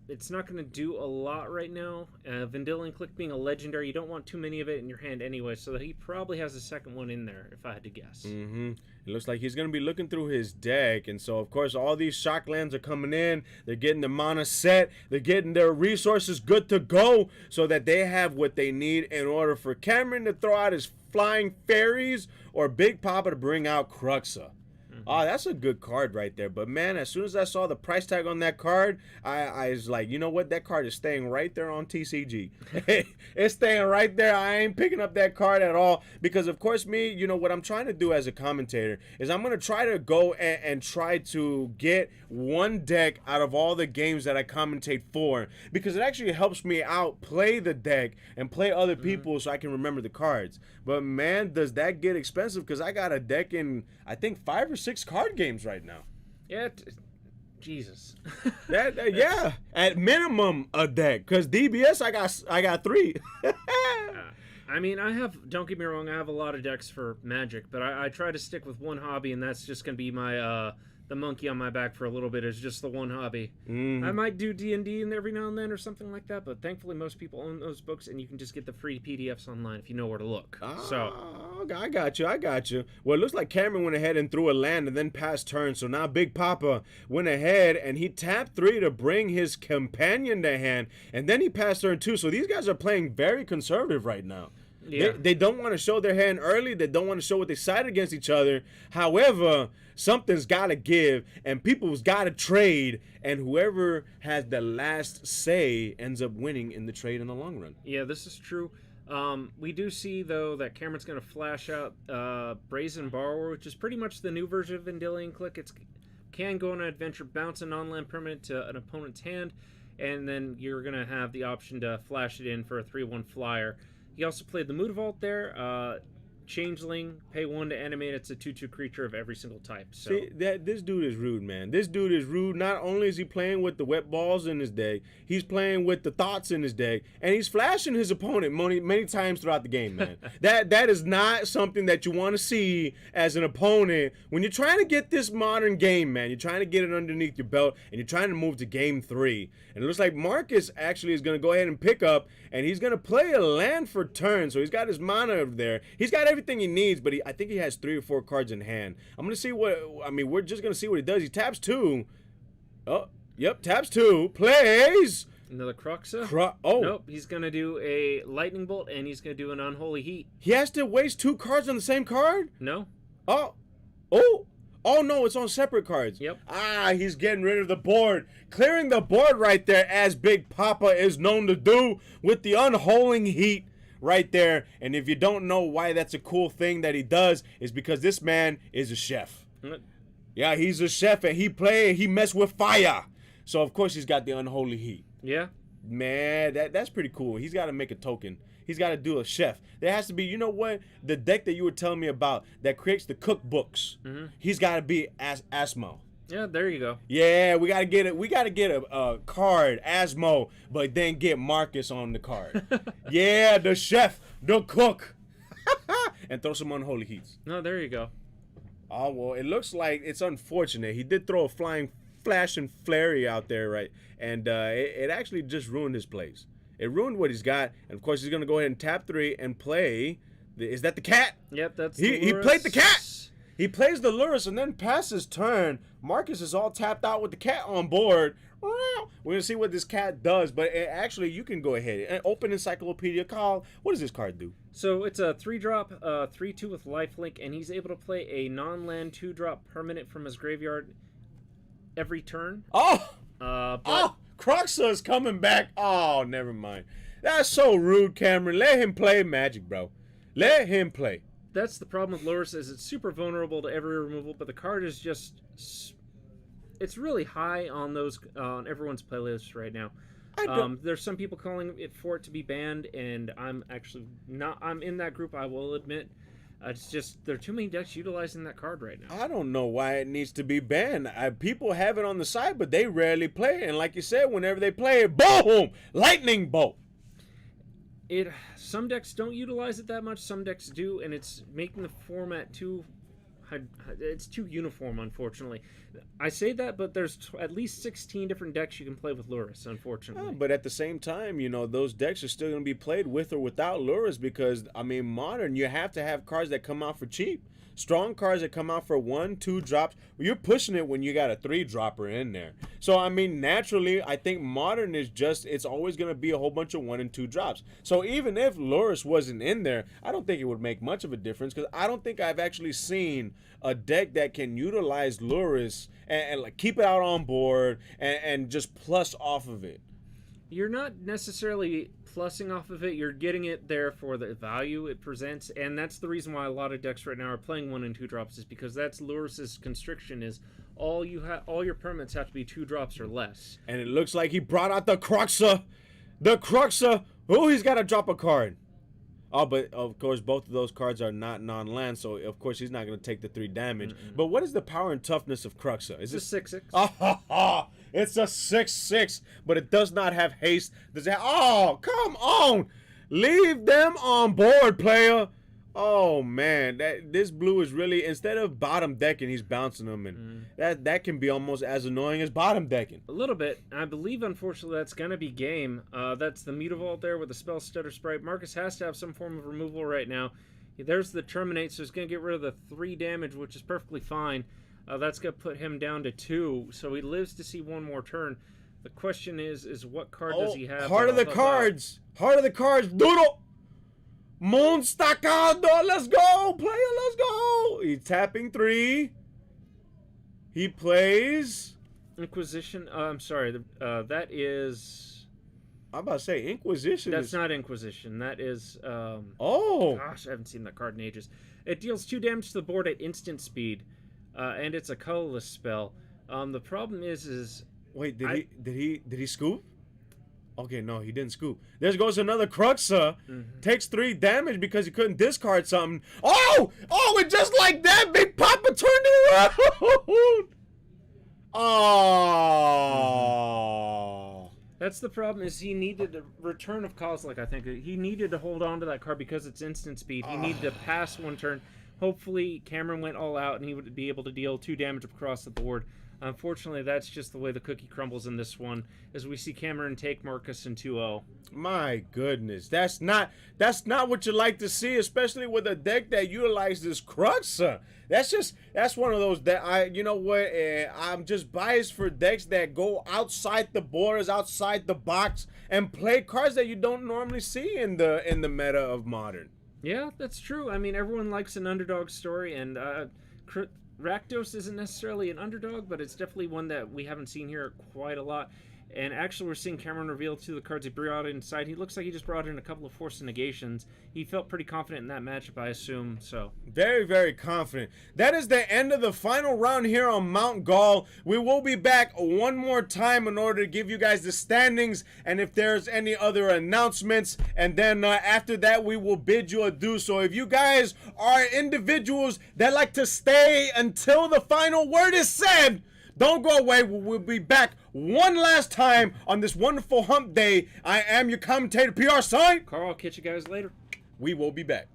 It's not going to do a lot right now. Vendilion Click being a legendary, you don't want too many of it in your hand anyway, so he probably has a second one in there, if I had to guess. It looks like he's going to be looking through his deck, and so, of course, all these shock lands are coming in. They're getting the mana set. They're getting their resources good to go so that they have what they need in order for Cameron to throw out his Flying Fairies or Big Papa to bring out Cruxa. Oh, that's a good card right there. But, man, as soon as I saw the price tag on that card, I was like, you know what? That card is staying right there on TCG. It's staying right there. I ain't picking up that card at all because, of course, me, you know, what I'm trying to do as a commentator is I'm going to try to go and try to get one deck out of all the games that I commentate for because it actually helps me out play the deck and play other people so I can remember the cards. But, man, does that get expensive because I got a deck in, I think, 5 or 6 card games right now. Yeah, Jesus. Yeah, at minimum a deck. Cause DBS I got 3. I mean, don't get me wrong, I have a lot of decks for Magic, but I try to stick with one hobby, and that's just gonna be my the monkey on my back for a little bit is just the one hobby. I might do D&D in every now and then or something like that, but thankfully most people own those books, and you can just get the free PDFs online if you know where to look. I got you. Well, it looks like Cameron went ahead and threw a land and then passed turn, so now Big Papa went ahead and he tapped 3 to bring his companion to hand, and then he passed turn 2, so these guys are playing very conservative right now. Yeah. They don't want to show their hand early. They don't want to show what they side against each other. However, something's got to give, and people's got to trade, and whoever has the last say ends up winning in the trade in the long run. Yeah, this is true. We do see, though, that Cameron's going to flash out Brazen Borrower, which is pretty much the new version of Vendilion Click. It can go on an adventure, bounce a non-land permanent to an opponent's hand, and then you're going to have the option to flash it in for a 3/1 flyer. He also played the Mutavault there. Changeling, pay 1 to animate. It's a 2/2 creature of every single type. So. See, this dude is rude, man. This dude is rude. Not only is he playing with the wet balls in his deck, he's playing with the thoughts in his deck, and he's flashing his opponent many times throughout the game, man. that is not something that you want to see as an opponent when you're trying to get this modern game, man. You're trying to get it underneath your belt, and you're trying to move to game 3. And it looks like Marcus actually is going to go ahead and pick up, and he's going to play a land for turn. So he's got his mana over there. He's got everything he needs, but I think he has 3 or 4 cards in hand. I'm gonna see what. I mean, we're just gonna see what he does. He taps 2. Oh, yep, taps 2. Plays. Another Cruxa? Oh. Nope, he's going to do a Lightning Bolt, and he's going to do an Unholy Heat. He has to waste 2 cards on the same card? No. Oh. No, it's on separate cards. Yep. He's getting rid of the board. Clearing the board right there, as Big Papa is known to do with the Unholy Heat right there. And if you don't know why that's a cool thing that he does, is because this man is a chef. Yeah, he's a chef, and he mess with fire. So, of course, he's got the Unholy Heat. Yeah. Man, that's pretty cool. He's got to make a token. He's got to do a chef. There has to be, you know what? The deck that you were telling me about that creates the cookbooks. Mm-hmm. He's got to be Asmo. Yeah, there you go. Yeah, we got to get it. We got to get a card, Asmo, but then get Marcus on the card. Yeah, the chef, the cook. And throw some Unholy Heats. No, there you go. Oh, well, it looks like it's unfortunate. He did throw a flying flash and flurry out there, right? And it actually just ruined his plays. It ruined what he's got. And, of course, he's going to go ahead and tap 3 and play. Is that the cat? Yep, that's he played the cat. He plays the Lurus and then passes turn. Marcus is all tapped out with the cat on board. We're going to see what this cat does. But actually, you can go ahead and open Encyclopedia Call. What does this card do? So it's a 3-drop, 3/2 with lifelink, and he's able to play a non-land 2-drop permanent from his graveyard every turn. Cruxa is coming back. Oh, never mind. That's so rude, Cameron. Let him play Magic, bro. Let him play. That's the problem with Lurus, is it's super vulnerable to every removal, but the card is just... It's really high on those on everyone's playlists right now. There's some people calling for it to be banned, and I'm actually not. I'm in that group, I will admit. It's just there are too many decks utilizing that card right now. I don't know why it needs to be banned. People have it on the side, but they rarely play it. And like you said, whenever they play it, boom! Lightning bolt! Some decks don't utilize it that much, some decks do, and it's making the format too uniform, unfortunately. I say that, but there's at least 16 different decks you can play with Lurus, unfortunately. But at the same time, you know, those decks are still going to be played with or without Lurus because, I mean, Modern, you have to have cards that come out for cheap. Strong cards that come out for 1, 2 drops. You're pushing it when you got a 3-dropper in there. So, I mean, naturally, I think Modern is just, it's always going to be a whole bunch of 1 and 2 drops. So, even if Lurus wasn't in there, I don't think it would make much of a difference because I don't think I've actually seen a deck that can utilize Lurus and like keep it out on board and just plus off of it. You're not necessarily plussing off of it, you're getting it there for the value it presents, and that's the reason why a lot of decks right now are playing 1 and 2 drops, is because that's Lurus's constriction, is all your permanents have to be 2 drops or less. And it looks like he brought out the Cruxa. The Cruxa. Oh, he's got to drop a card. Oh, but of course both of those cards are not non-land, so of course he's not going to take the 3 damage. But what is the power and toughness of Cruxa? Is it's a 6/6. It's a 6/6, but it does not have haste. Does it have, oh, come on! Leave them on board, player. Oh man, this blue is really, instead of bottom decking, he's bouncing them, and that can be almost as annoying as bottom decking. A little bit. I believe, unfortunately, that's going to be game. That's the Mutavault there with the spell Stutter Sprite. Marcus has to have some form of removal right now. There's the Terminate, so he's going to get rid of the 3 damage, which is perfectly fine. That's going to put him down to 2, so he lives to see 1 more turn. The question is what card does he have? Heart of the cards. Heart of the cards. Doodle. Moon Staccato, let's go, player, let's go. He's tapping 3. He plays Inquisition. I'm sorry, that is. I'm about to say Inquisition. That's not Inquisition. That is. Oh. Gosh, I haven't seen that card in ages. It deals 2 damage to the board at instant speed, and it's a colorless spell. The problem is. Wait, did he scoop? Okay, no, he didn't scoop. There goes another Cruxa. Takes 3 damage because he couldn't discard something. Oh, and just like that, Big Papa turned it around. Oh. That's the problem, is he needed a return of Kozilek, I think. He needed to hold on to that card because it's instant speed. He needed to pass 1 turn. Hopefully, Cameron went all out and he would be able to deal 2 damage across the board. Unfortunately, that's just the way the cookie crumbles in this one, as we see Cameron take Marcus in 2-0. My goodness, that's not what you like to see, especially with a deck that utilizes Crux. That's one of those that you know what, I'm just biased for decks that go outside the borders, outside the box, and play cards that you don't normally see in the meta of Modern. Yeah, that's true. I mean, everyone likes an underdog story, and Rakdos isn't necessarily an underdog, but it's definitely one that we haven't seen here quite a lot. And actually, we're seeing Cameron reveal two of the cards he brought inside. He looks like he just brought in a couple of Force Negations. He felt pretty confident in that matchup, I assume, so. Very, very confident. That is the end of the final round here on Mount Gall. We will be back one more time in order to give you guys the standings and if there's any other announcements. And then after that, we will bid you adieu. So if you guys are individuals that like to stay until the final word is said, don't go away. We'll be back one last time on this wonderful hump day. I am your commentator, PR Sign. Carl, I'll catch you guys later. We will be back.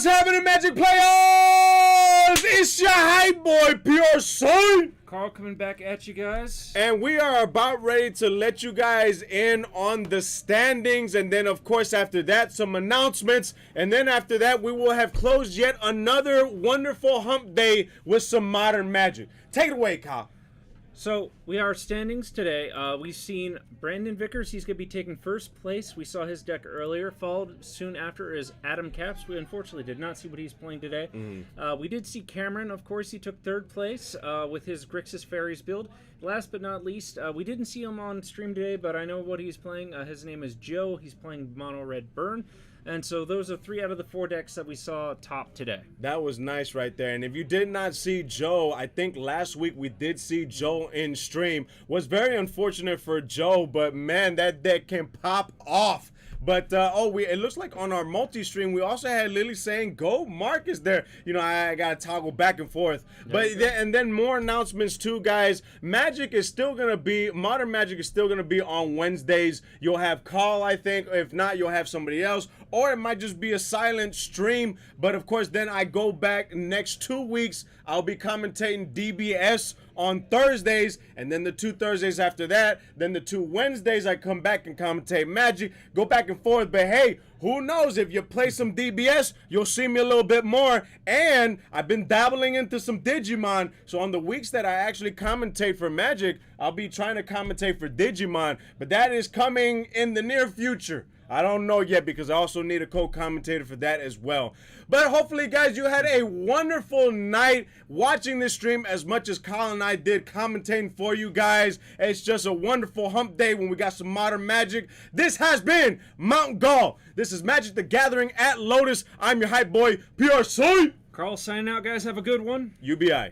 What's happening, Magic players? It's your hype boy, Pure Son. Carl coming back at you guys. And we are about ready to let you guys in on the standings. And then, of course, after that, some announcements. And then after that, we will have closed yet another wonderful hump day with some modern Magic. Take it away, Kyle. So, we are standings today. We've seen Brandon Vickers. He's going to be taking first place. We saw his deck earlier. Followed soon after is Adam Caps. We unfortunately did not see what he's playing today. We did see Cameron. Of course, he took third place with his Grixis Fairies build. Last but not least, we didn't see him on stream today, but I know what he's playing. His name is Joe. He's playing Mono Red Burn. And so those are 3 out of the 4 decks that we saw top today. That was nice right there. And if you did not see Joe, I think last week we did see Joe in stream. Was very unfortunate for Joe, but man, that deck can pop off. But it looks like on our multi-stream we also had Lily saying go Marcus there. You know, I gotta toggle back and forth. And then more announcements too, guys. Magic is still gonna be Modern Magic is still gonna be on Wednesdays. You'll have Call, I think. If not, you'll have somebody else, or it might just be a silent stream. But of course, then I go back next 2 weeks. I'll be commentating DBS on Thursdays, and then the 2 Thursdays after that, then the 2 Wednesdays I come back and commentate Magic, go back and forth. But hey, who knows, if you play some DBS, you'll see me a little bit more. And I've been dabbling into some Digimon, so on the weeks that I actually commentate for Magic, I'll be trying to commentate for Digimon, but that is coming in the near future. I don't know yet because I also need a co-commentator for that as well. But hopefully, guys, you had a wonderful night watching this stream as much as Kyle and I did commentating for you guys. It's just a wonderful hump day when we got some modern Magic. This has been Mount Gall. This is Magic the Gathering at Lotus. I'm your hype boy, PRC. Carl signing out, guys. Have a good one. UBI.